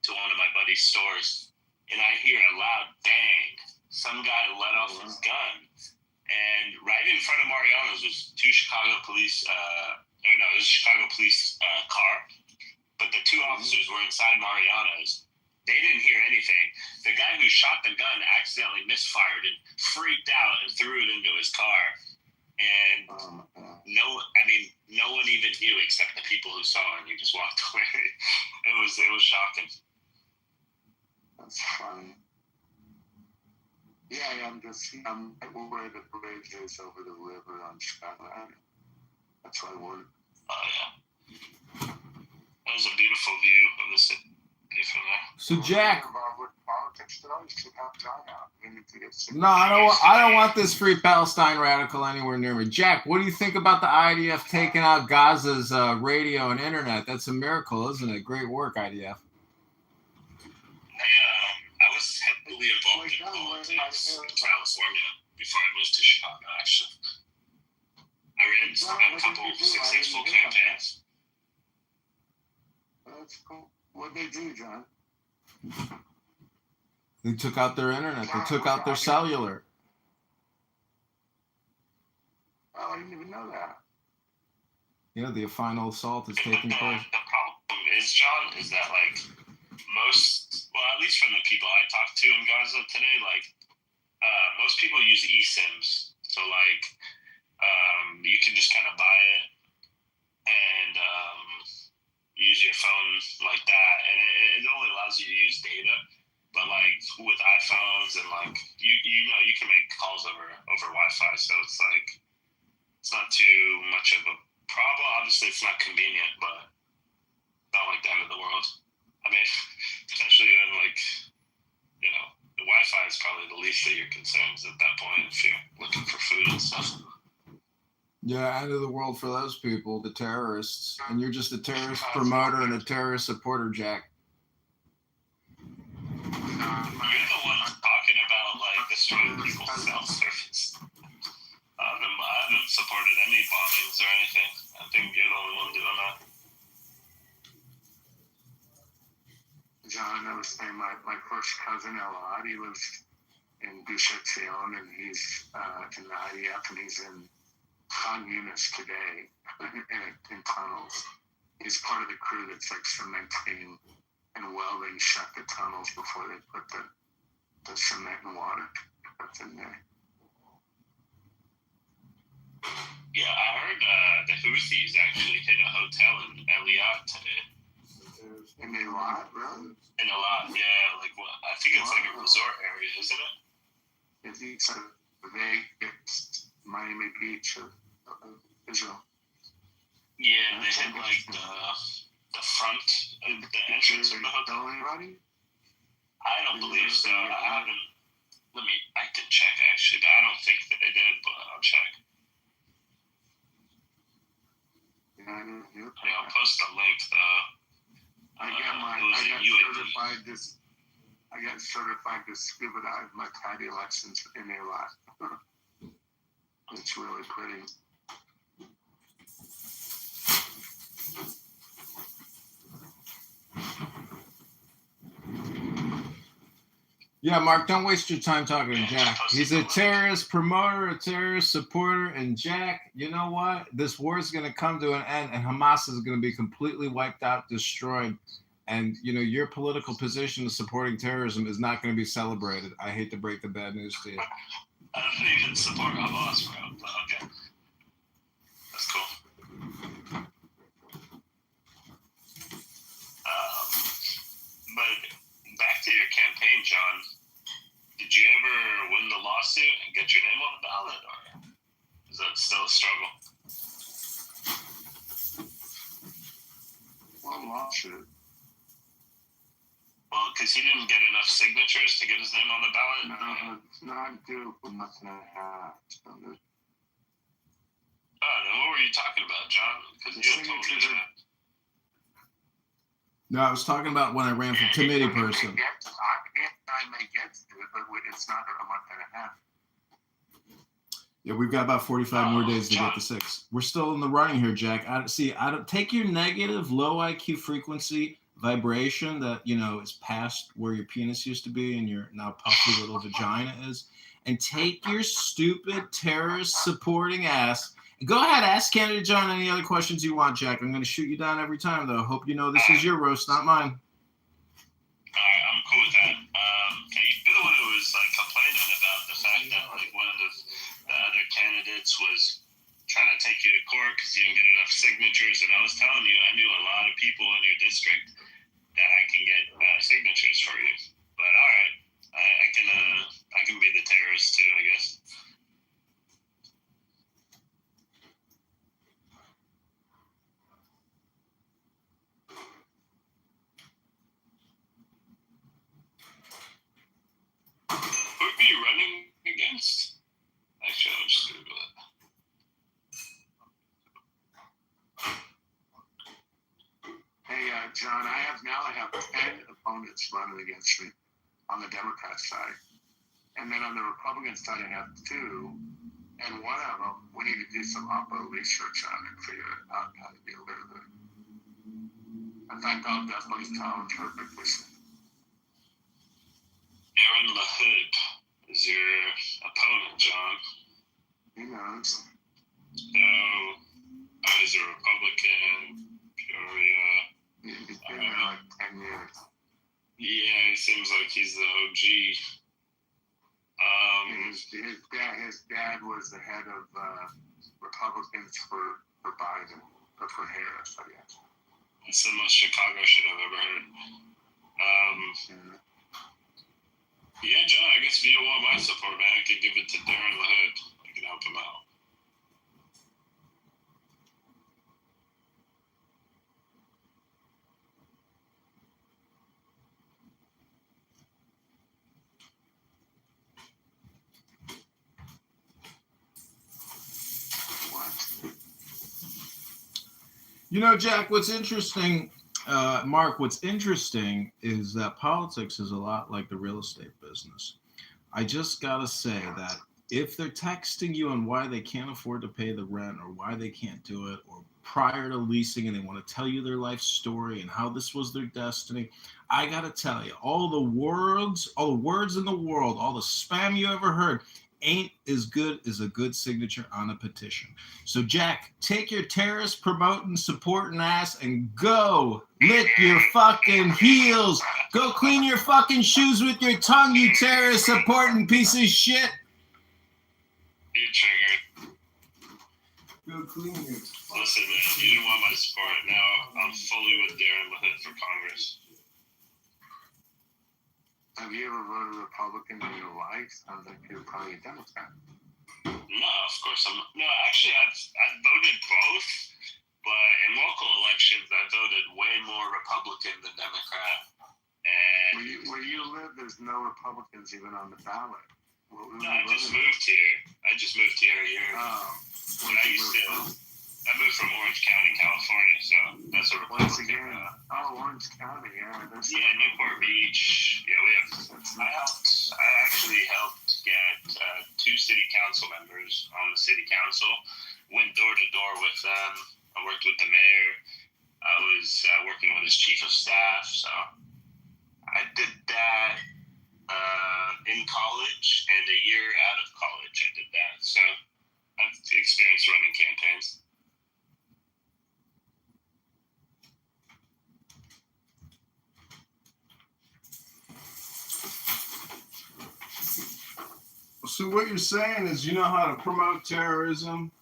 to one of my buddy's stores. And I hear a loud bang. Some guy let off his gun. And right in front of Mariano's was 2 Chicago police, it was a Chicago police car. But the 2 officers were inside Mariano's. They didn't hear anything. The guy who shot the gun accidentally misfired and freaked out and threw it into his car. And no one even knew except the people who saw it. And he just walked away. It was shocking. That's funny. Yeah, I'm where the bridge is over the river on Skyline. That's why we're. Oh yeah, that was a beautiful view of the city from there. So Jack. Politics today. You should help John out. No, I don't want this Free Palestine radical anywhere near me. Jack, what do you think about the IDF taking out Gaza's radio and internet? That's a miracle, isn't it? Great work, IDF. I was heavily involved in politics in California before I moved to Chicago, actually. I ran a couple of successful campaigns. That's cool. What'd they do, John? They took out their internet. They took out their cellular. Oh, I didn't even know that. Yeah, the final assault is taking place. The problem is, John, is that like at least from the people I talked to in Gaza today, like most people use eSIMs. So like you can just kind of buy it and use your phone like that, and it only allows you to use data. But like with iPhones and like you can make calls over Wi-Fi, so it's like it's not too much of a problem. Obviously, it's not convenient, but not like the end of the world. I mean, potentially when like the Wi-Fi is probably the least of your concerns at that point if you're looking for food and stuff. Yeah, end of the world for those people, the terrorists, and you're just a terrorist promoter and a terrorist supporter, Jack. You're the one talking about like destroying people's cell service. I haven't supported any bombings or anything. I think you're the only one doing that. John, I was saying my first cousin Elad, he lives in Gush Etzion, and he's in the IDF, and he's in Khan Yunis today in tunnels. He's part of the crew that's like cementing and welding shut the tunnels before they put the cement and water that's in there. Yeah, I heard the Houthis actually hit a hotel in Eliat today. In Eilat, really? In Eilat, yeah. Like I think it's like a resort area, isn't it? It's a Vegas, Miami Beach of Israel. Yeah, they hit like the front of the entrance of the hotel. Anybody? I don't believe so. I can check actually, but I don't think that they did, but I'll check. Yeah, I'll post the link though. I got certified to scuba dive my caddy lessons in Eilat. It's really pretty. Yeah, Mark, don't waste your time talking to Jack. He's a terrorist promoter, a terrorist supporter, and Jack, you know what? This war is going to come to an end, and Hamas is going to be completely wiped out, destroyed. And, your political position of supporting terrorism is not going to be celebrated. I hate to break the bad news to you. I don't even support Hamas, bro, but okay. That's cool. But back to your campaign, John. Did you ever win the lawsuit and get your name on the ballot, or is that still a struggle? What lawsuit? Well, because he didn't get enough signatures to get his name on the ballot. No, it's not due for a month and a half. Oh, then what were you talking about, John? Because you had told me that. No, I was talking about when I ran for committee person. I may get to it, but it's not a month and a half. Yeah, we've got about 45 more days to get to 6. We're still in the running here, Jack. I don't take your negative, low IQ frequency vibration that is past where your penis used to be and your now puffy little vagina is, and take your stupid terrorist supporting ass. Go ahead, ask Candidate John any other questions you want, Jack. I'm going to shoot you down every time, though. Hope you know this is your roast, not mine. All right, I'm signatures, and I was telling you, I knew a lot of people in your district that I can get signatures for you. But all right, I can be the terrorist too, I guess. Who are you running against? Actually, I'll just Google it. Hey, John, I have 10 opponents running against me on the Democrat side. And then on the Republican side, I have 2. And one of them, we need to do some research on and figure out how to deal with it. In fact, I'll definitely tell him perfectly. Aaron LaHood is your opponent, John. He knows. So, he's a Republican, Peoria. He's been there like 10 years. Yeah, he seems like he's the OG. His dad was the head of Republicans for Biden, or for Harris, I guess. It's the most Chicago shit I've ever heard. Yeah, John, I guess if you don't want my support, man, I could give it to Darren LaHood. I can help him out. You know, Jack, what's interesting, Mark, what's interesting is that politics is a lot like the real estate business. I just got to say that if they're texting you on why they can't afford to pay the rent or why they can't do it, or prior to leasing and they want to tell you their life story and how this was their destiny, I got to tell you, all the words in the world, all the spam you ever heard, ain't as good as a good signature on a petition. So, Jack, take your terrorist promoting, supporting ass and go lick your fucking heels. Go clean your fucking shoes with your tongue, you terrorist supporting piece of shit. You're triggered. Go clean your... Listen, man, you didn't want my support. Now I'm fully with Darren LaHood for Congress. Have you ever voted Republican in your life? Sounds like you're probably a Democrat. No, of course I'm not. No, actually, I've voted both, but in local elections, I voted way more Republican than Democrat. And where you live, there's no Republicans even on the ballot. No, I just moved here. I just moved here a year ago. When I moved from Orange County, California, so that's a Republican. Orange County, yeah. Newport Beach. Yeah, I actually helped get 2 city council members on the city council. Went door to door with them. I worked with the mayor. I was working with his chief of staff, so I did that in college, and a year out of college I did that. So I've experienced running campaigns. So what you're saying is you know how to promote terrorism,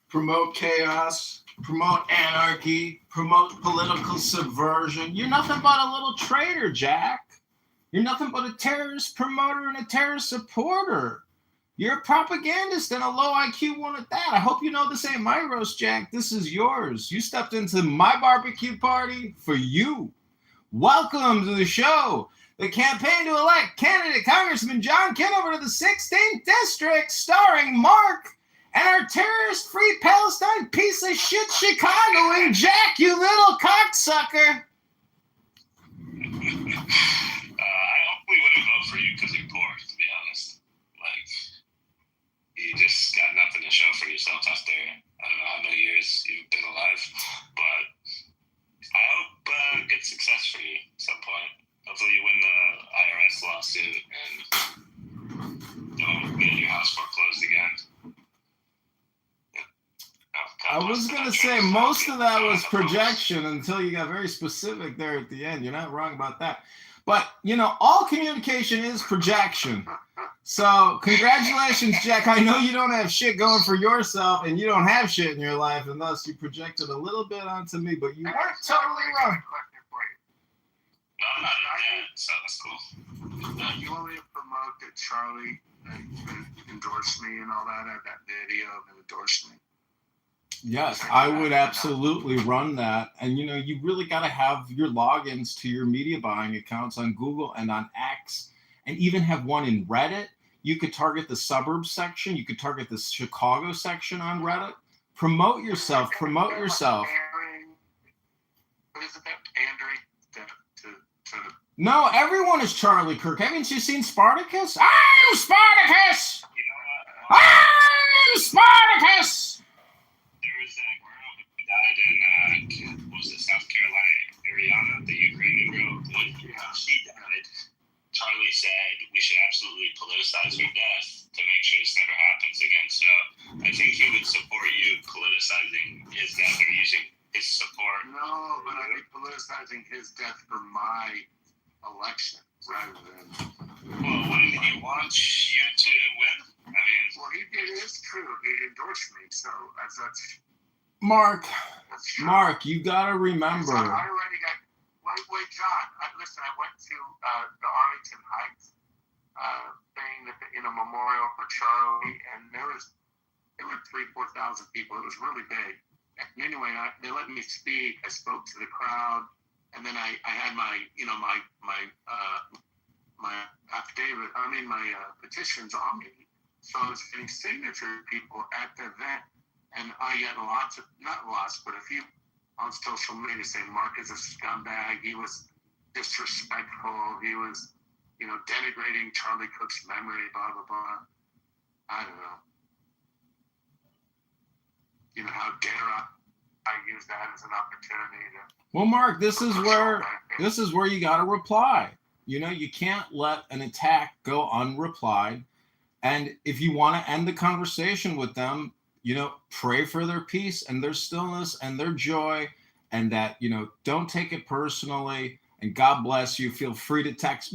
promote chaos, promote anarchy, promote political subversion. You're nothing but a little traitor, Jack. You're nothing but a terrorist promoter and a terrorist supporter. You're a propagandist and a low IQ one at that. I hope you know this ain't my roast, Jack. This is yours. You stepped into my barbecue party for you. Welcome to the show. The campaign to elect candidate Congressman John Kitover to the 16th District, starring Mark and our terrorist-free Palestine piece of shit Chicagoing Jack, you little cocksucker. I hopefully wouldn't vote for you because you're poor, to be honest. Like, you just got nothing to show for yourself out there. I don't know how many years you've been alive, but I hope good success for you at some point. Hopefully you win the IRS lawsuit and don't get your house foreclosed again. I was going to say most of that was projection until you got very specific there at the end. You're not wrong about that. But, you know, all communication is projection. So, congratulations, Jack. I know you don't have shit going for yourself, and you don't have shit in your life, and thus you projected a little bit onto me, but you weren't totally wrong. No, I'm not in that, so that's cool. You want me to promote that Charlie endorsed me and all that? I have that video of him endorsing me. Yes, I would absolutely run that. And, you know, you really got to have your logins to your media buying accounts on Google and on X, and even have one in Reddit. You could target the suburbs section. You could target the Chicago section on Reddit. Promote yourself. Promote yourself. What is it that pandering to No, everyone is Charlie Kirk. Haven't you seen Spartacus? I'm Spartacus! You know what? I'm Spartacus! There was that girl who died in, what was it, South Carolina, Ariana, the Ukrainian girl. When she died, Charlie said we should absolutely politicize her death to make sure this never happens again. So I think he would support you politicizing his death or using his support. No, but I'd be politicizing his death for my election rather than. Well, wouldn't he want you to win? I mean, well, it is true. He endorsed me, so that's Mark, true. Mark, you gotta remember. I already got. Wait, John. Listen, I went to the Arlington Heights thing in a memorial for Charlie, and there were 3,000-4,000 people. It was really big. And anyway, they let me speak. I spoke to the crowd, and then I had my affidavit. My petitions on me. So I was getting signature people at the event, and I got not lots, but a few on social media saying Mark is a scumbag. He was disrespectful. He was, denigrating Charlie Cook's memory. Blah blah blah. I don't know. How dare I use that as an opportunity to. Well, Mark, this is where you got to reply. You can't let an attack go unreplied. And if you want to end the conversation with them, pray for their peace and their stillness and their joy, and that, don't take it personally, and God bless you. Feel free to text,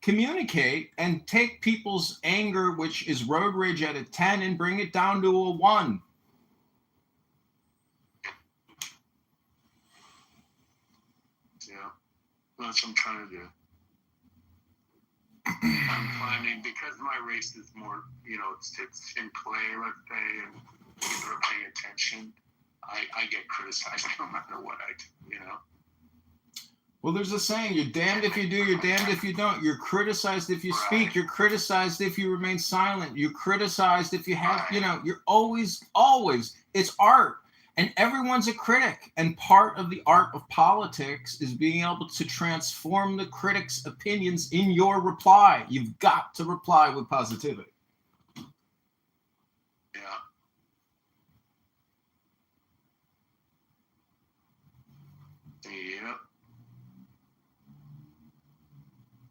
communicate and take people's anger, which is road rage at a 10, and bring it down to a 1. Yeah, that's what I'm trying to do. I'm finding, because my race is more, it's in play, let's say, and people are paying attention, I get criticized no matter what I do, Well, there's a saying, you're damned if you do, you're damned if you don't. You're criticized if you speak. You're criticized if you remain silent. You're criticized if you have, you're always, it's art. And everyone's a critic. And part of the art of politics is being able to transform the critic's opinions in your reply. You've got to reply with positivity. Yeah. Yep.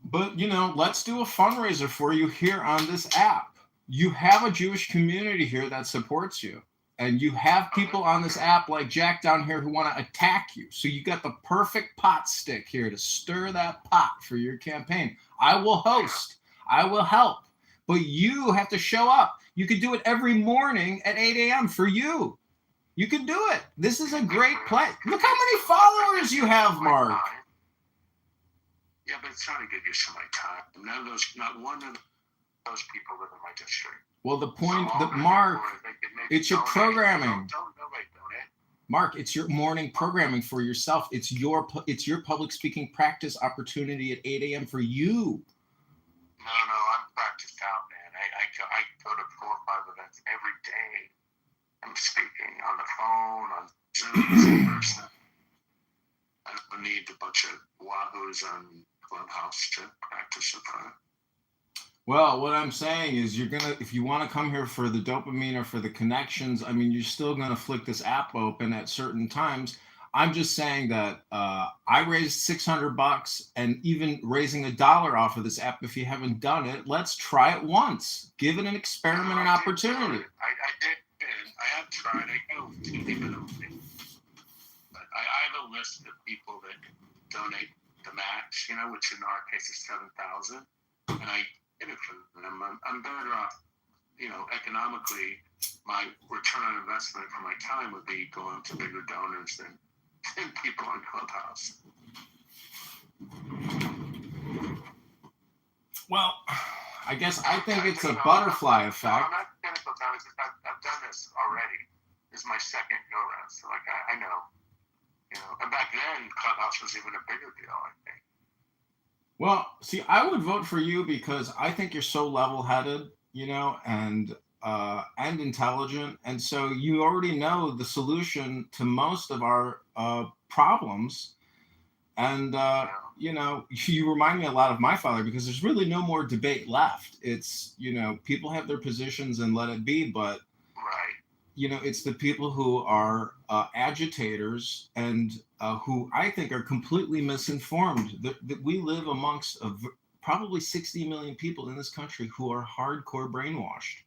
But, let's do a fundraiser for you here on this app. You have a Jewish community here that supports you. And you have people on this app like Jack down here who want to attack you. So you got the perfect pot stick here to stir that pot for your campaign. I will host. I will help. But you have to show up. You could do it every morning at 8 a.m. for you. You can do it. This is a great play. Look how many followers you have, Mark. Yeah, but it's trying to get used to my time. Not one of those people live in my district. Well, the point that Mark, it's your programming. Mark, it's your morning programming for yourself. It's your public speaking practice opportunity at 8 a.m. for you. No, I'm practiced out, man. I go to 4 or 5 events every day. I'm speaking on the phone, on Zoom, in person. I don't need a bunch of wahoos on Clubhouse to practice in front. Well, what I'm saying is if you want to come here for the dopamine or for the connections, you're still going to flick this app open at certain times. I'm just saying that I raised $600, and even raising $1 off of this app, if you haven't done it, let's try it once. Give it an experiment, an opportunity. I did. I have tried. I go to people. But I have a list of people that donate the max, which in our case is 7,000, and I get it from them. I'm better off, economically. My return on investment for my time would be going to bigger donors than people on Clubhouse. Well, I think it's a butterfly effect. I'm not cynical, Thomas. I've done this already. This is my second go-round, so I know. And back then, Clubhouse was even a bigger deal, I think. Well, see, I would vote for you because I think you're so level-headed, and intelligent, and so you already know the solution to most of our problems. And you remind me a lot of my father because there's really no more debate left. It's people have their positions and let it be, but it's the people who are agitators and who I think are completely misinformed. That we live amongst probably 60 million people in this country who are hardcore brainwashed,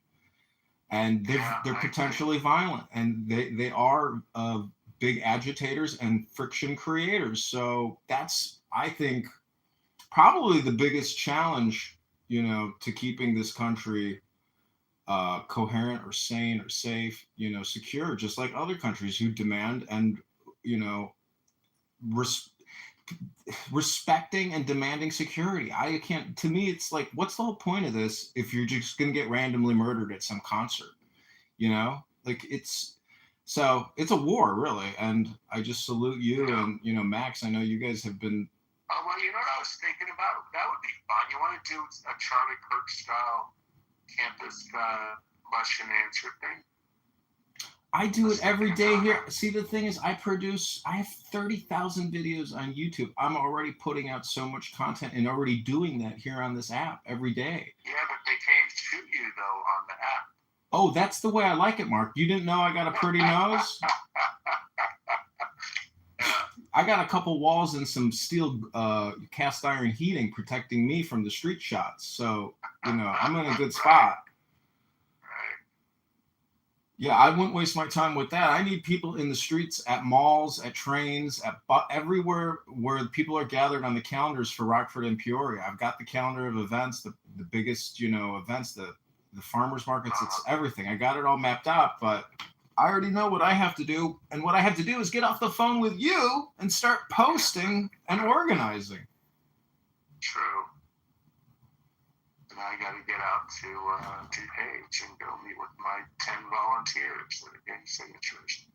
and they're potentially violent, and they are big agitators and friction creators. So that's, I think, probably the biggest challenge, to keeping this country coherent or sane or safe, secure, just like other countries who demand and, respecting and demanding security. To me, it's like, what's the whole point of this if you're just going to get randomly murdered at some concert? So it's a war, really, and I just salute you and Max. I know you guys have been. Oh well, you know what I was thinking about? That would be fun. You want to do a Charlie Kirk style campus question answer thing? I do it every day here. See, the thing is, I have 30,000 videos on YouTube. I'm already putting out so much content and already doing that here on this app every day. Yeah, but they can't shoot you though on the app. Oh, that's the way I like it, Mark. You didn't know I got a pretty nose? I got a couple walls and some steel cast iron heating protecting me from the street shots. So, I'm in a good spot. Yeah, I wouldn't waste my time with that. I need people in the streets, at malls, at trains, everywhere where people are gathered on the calendars for Rockford and Peoria. I've got the calendar of events, the biggest, events, the farmers markets, it's everything. I got it all mapped out, but I already know what I have to do. And what I have to do is get off the phone with you and start posting and organizing. True. And I got to get out to Page and go meet with my 10 volunteers that are getting signatures.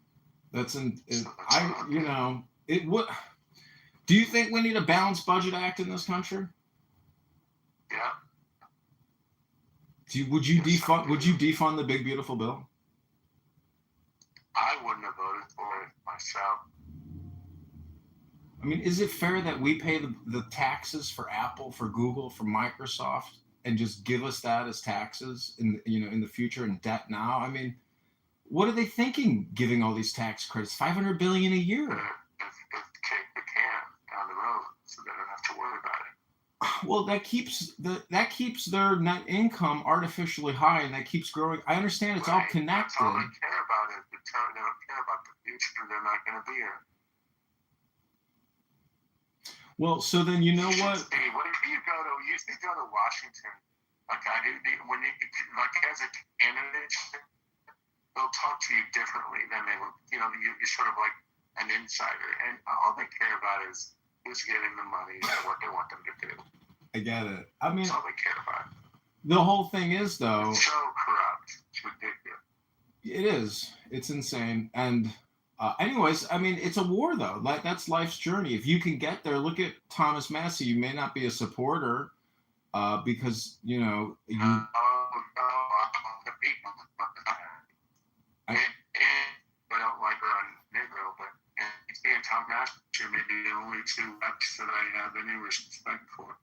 Do you think we need a balanced budget act in this country? Yeah. Would you defund the big beautiful bill? I wouldn't have voted for it myself. I mean, is it fair that we pay the taxes for Apple, for Google, for Microsoft, and just give us that as taxes in the future in debt now? I mean, what are they thinking giving all these tax credits? $500 billion a year. It's kick the can down the road, so they don't have to worry about it. Well, that keeps their net income artificially high, and that keeps growing. I understand it's all connected. That's all they care about is the term. They don't care about the future. They're not going to be here. Well, so then you know what? Hey, what if you used to go to Washington, like I do, when you, like as a candidate, they'll talk to you differently than they would, you're sort of like an insider, and all they care about is who's getting the money and what they want them to do. I get it. I mean, that's all they care about. The whole thing is, though, it's so corrupt. It's ridiculous. It is. It's insane. And anyways, I mean, it's a war, though. That's life's journey. If you can get there, look at Thomas Massey. You may not be a supporter because, you. I don't like her on Negro, but and Tom Master may be the only two reps that I have any respect for.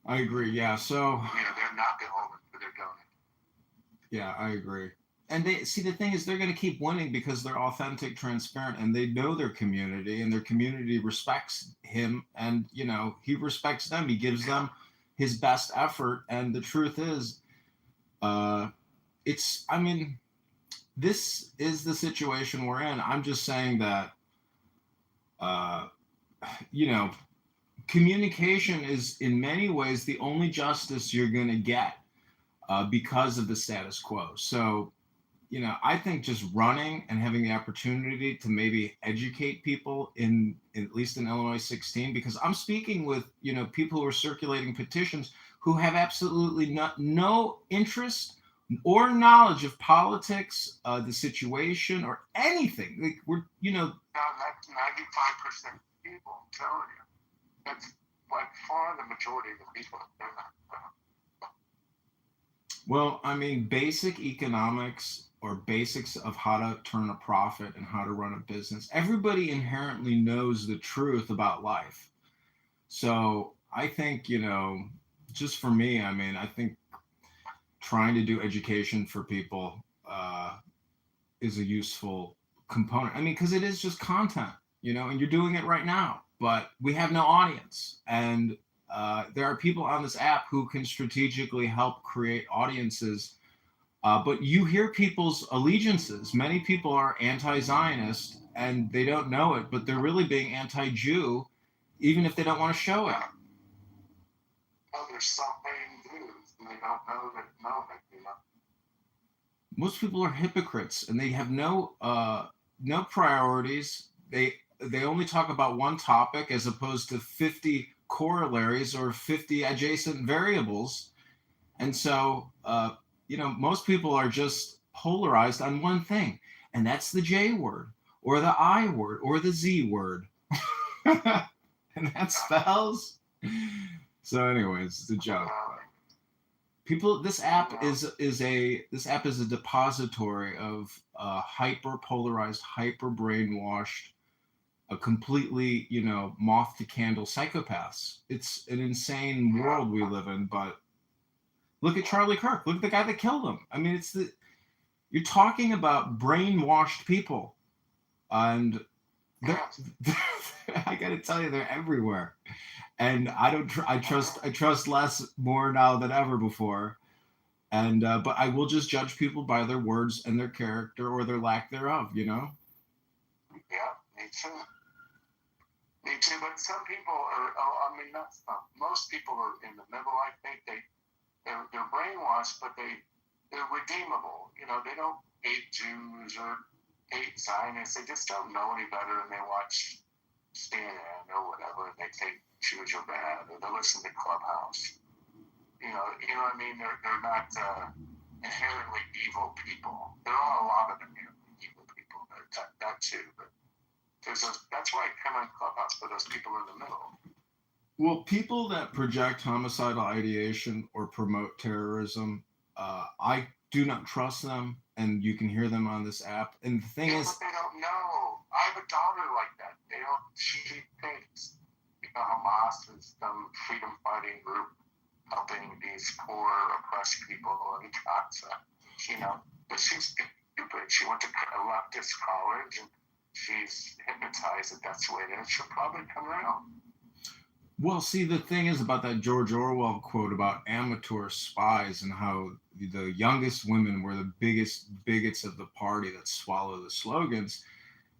I agree. Yeah. So. Yeah, they're not beholden to their donor. Yeah, I agree. And they see, the thing is, they're going to keep winning because they're authentic, transparent, and they know their community, and their community respects him, and he respects them. He gives them his best effort, and the truth is, this is the situation we're in. I'm just saying that you know, communication is in many ways the only justice you're going to get because of the status quo. So, you know, I think just running and having the opportunity to maybe educate people in at least in Illinois 16, because I'm speaking with, you know, people who are circulating petitions who have absolutely no interest or knowledge of politics, the situation, or anything. Like we're, you know, that's 95% of people. I'm telling you, that's by far the majority of the people. Well, I mean, basic economics or basics of how to turn a profit and how to run a business. Everybody inherently knows the truth about life. So I think, you know, just for me, I mean, I think trying to do education for people is a useful component. I mean, because it is just content, you know, and you're doing it right now, but we have no audience. And there are people on this app who can strategically help create audiences. But you hear people's allegiances. Many people are anti-Zionist and they don't know it, but they're really being anti-Jew, even if they don't want to show it. Oh, there's something Jews, and they don't know that, you know. Most people are hypocrites, and they have no priorities. They only talk about one topic as opposed to 50 corollaries or 50 adjacent variables, and so you know, most people are just polarized on one thing, and that's the J word or the I word or the Z word, and that spells. So, anyways, it's a joke. People, this app is a depository of hyper polarized, hyper brainwashed, a completely, you know, moth to candle psychopaths. It's an insane world we live in. But look at Charlie Kirk. Look at the guy that killed him. I mean, you're talking about brainwashed people, and I got to tell you, they're everywhere. And I trust less more now than ever before. And but I will just judge people by their words and their character or their lack thereof, you know? Yeah, me too. Me too, but some people are, I mean, most people are in the middle. I think they're brainwashed, but they're redeemable. You know, they don't hate Jews or hate Zionists. They just don't know any better, and they watch CNN or whatever, and they think Jews are bad, or they listen to Clubhouse. You know what I mean? They're not inherently evil people. There are a lot of inherently evil people. That too, but that's why I come on Clubhouse for those people in the middle. Well, people that project homicidal ideation or promote terrorism, I do not trust them, and you can hear them on this app. And the thing is, but they don't know. I have a daughter like that. She thinks, you know, Hamas is some freedom fighting group helping these poor, oppressed people in Gaza, you know. But she's stupid. She went to a leftist college, and she's hypnotized that that's the way it is. She'll probably come around. Well, see, the thing is about that George Orwell quote about amateur spies and how the youngest women were the biggest bigots of the party that swallow the slogans.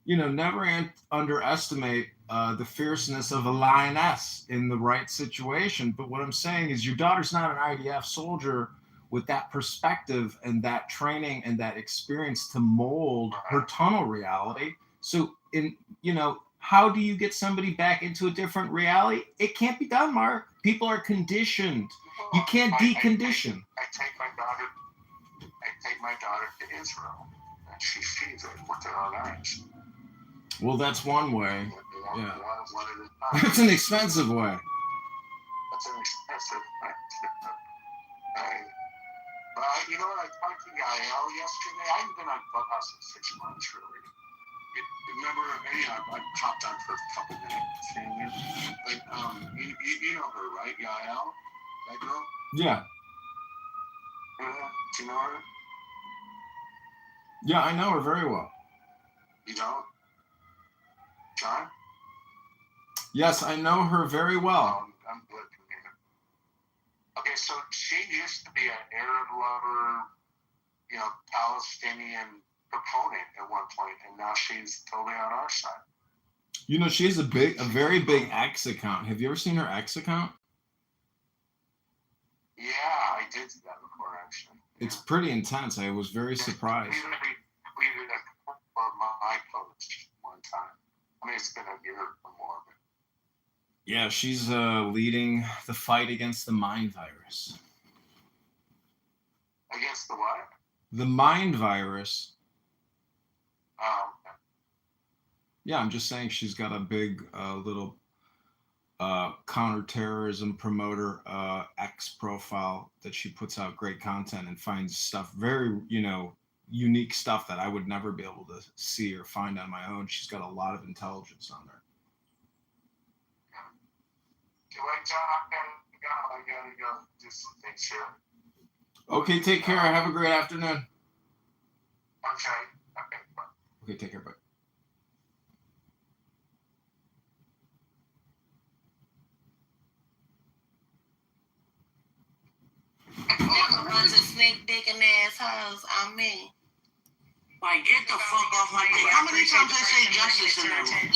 You know, never underestimate the fierceness of a lioness in the right situation. But what I'm saying is your daughter's not an IDF soldier with that perspective and that training and that experience to mold her tunnel reality. So, how do you get somebody back into a different reality? It can't be done, Mark. People are conditioned. You can't decondition. I take my daughter to Israel, and she sees it with her own eyes. Well, that's one way. Yeah. One at a time. It's an expensive way. That's an expensive way. You know what? I talked to Yael yesterday. I haven't been on Clubhouse in 6 months, really. Remember, I popped on for a couple minutes. But you know her, right? Yael? That girl? Yeah. Do you know her? Yeah, I know her very well. You don't? John? Yes, I know her very well. I'm glad to hear it. Okay, so she used to be an Arab lover, you know, Palestinian proponent at one point, and now she's totally on our side. You know, she has a very big X account. Have you ever seen her X account? Yeah, I did see that before, actually. It's pretty intense. I was very surprised. We tweeted a my post one time. I mean, it's been a year or more. But... Yeah, she's leading the fight against the mind virus. Against the what? The mind virus. Oh. Yeah, I'm just saying she's got a big little counterterrorism promoter X profile that she puts out great content and finds stuff very, unique stuff that I would never be able to see or find on my own. She's got a lot of intelligence on her. Okay, John, I gotta go do some things here. Okay, take care. Have a great afternoon. Okay, bye. Okay, take care. Bye. A bunch of snake dicking assholes on me. Like, get the fuck off my dick. How many times I say justice in that room?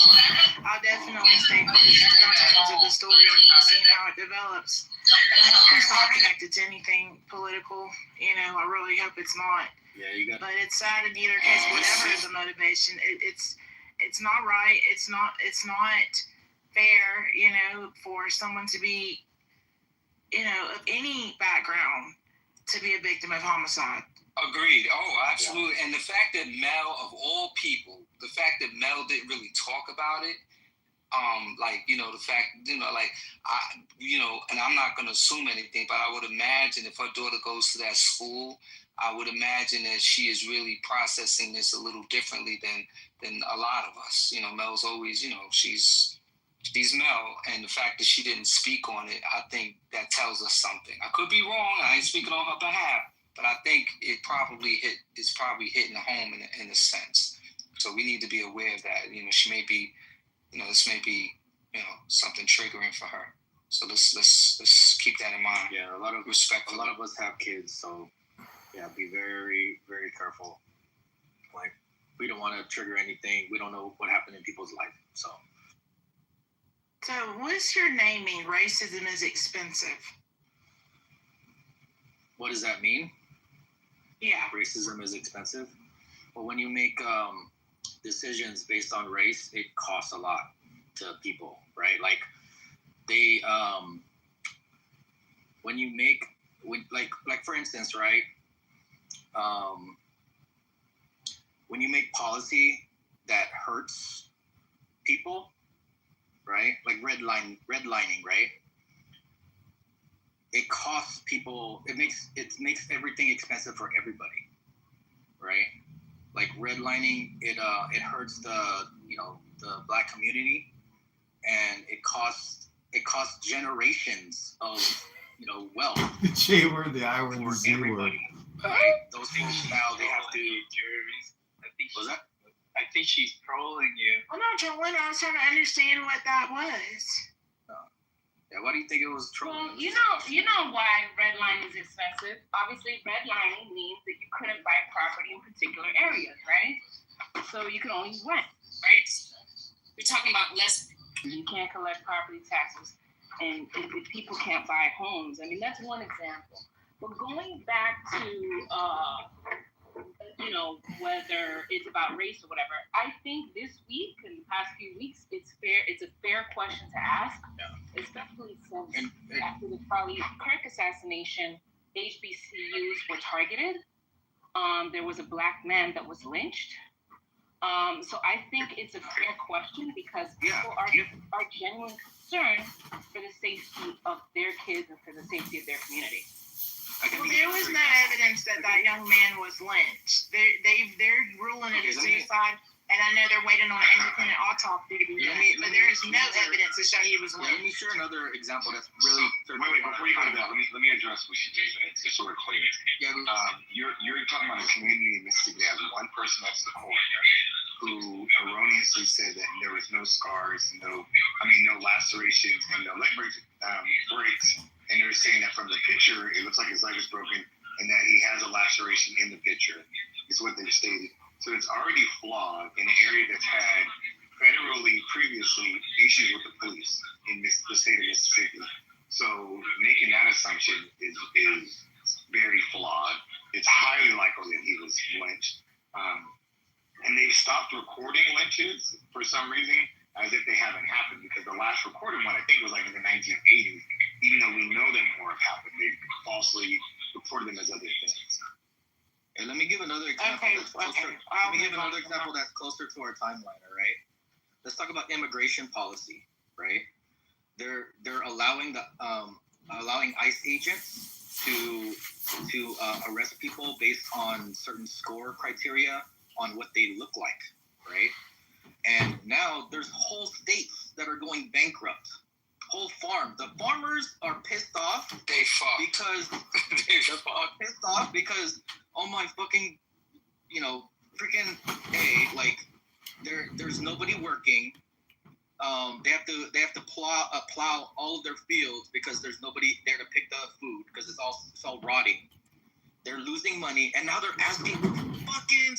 I'll definitely stay close in terms of the story and seeing how it develops. And I hope it's not connected to anything political. I really hope it's not. Yeah, you got. But it's sad in either case, whatever the motivation, it's not right. It's not fair, for someone to be, of any background, to be a victim of homicide. Agreed. Oh, absolutely. Yeah. And the fact that Mel, of all people, Mel didn't really talk about it, the fact, and I'm not going to assume anything, but I would imagine if her daughter goes to that school, I would imagine that she is really processing this a little differently than a lot of us. Mel's always, she's Mel, and the fact that she didn't speak on it, I think that tells us something. I could be wrong. I ain't speaking on her behalf. But I think it's probably hitting home in a sense. So we need to be aware of that. She may be, this may be, something triggering for her. So let's keep that in mind. Yeah, a lot of us have kids, so yeah, be very, very careful. Like, we don't want to trigger anything. We don't know what happened in people's life. So what's your name mean? Racism is expensive. What does that mean? Yeah. Racism is expensive. Well, when you make decisions based on race, it costs a lot to people, right? Like they, for instance, right? When you make policy that hurts people, right? Like redlining, right? It costs people. It makes everything expensive for everybody, right? Like redlining, it hurts the Black community, and it costs generations of wealth. The J word, the I word, the Z word. Right? Those things now they have to. I think she's trolling you. I'm not trolling. I was trying to understand what that was. Yeah, why do you think it was trolling? Well, you know why redlining is expensive. Obviously, redlining means that you couldn't buy property in particular areas, right? So you can only rent, right? We're talking about less. You can't collect property taxes, and if people can't buy homes. I mean, that's one example. But going back to whether it's about race or whatever, I think this week and the past few weeks, it's a fair question to ask, especially since after the Charlie Kirk assassination, HBCUs were targeted. There was a Black man that was lynched. So I think it's a fair question because people are genuinely concerned for the safety of their kids and for the safety of their community. Well, there was no evidence that young man was lynched. They're ruling it a suicide, and I know they're waiting on an independent autopsy to be done. But there is no evidence to show he was lynched. Let me share another example that's really. Wait, before you go to that, let me address what she just said, just so we're clear. Yeah, you're talking about a community in Mississippi that has one person that's the coroner who erroneously said that there was no scars, no lacerations, and no leg breaks. And they're saying that from the picture, it looks like his leg is broken, and that he has a laceration in the picture, is what they've stated. So it's already flawed in an area that's had federally previously issues with the police in the state of Mississippi. So making that assumption is very flawed. It's highly likely that he was lynched. And they've stopped recording lynches for some reason as if they haven't happened, because the last recorded one, I think, was like in the 1980s. Even though we know that more have happened, they falsely reported them as other things. And let me give another example. Let me give another example that's closer to our timeline. All right. Let's talk about immigration policy. Right. They're allowing allowing ICE agents to arrest people based on certain score criteria on what they look like. Right. And now there's whole states that are going bankrupt. Whole farm. The farmers are pissed off. They fuck. Because they're pissed off because oh my fucking, freaking A, like there's nobody working. They have to plow all of their fields because there's nobody there to pick the food because it's all rotting. They're losing money and now they're asking for fucking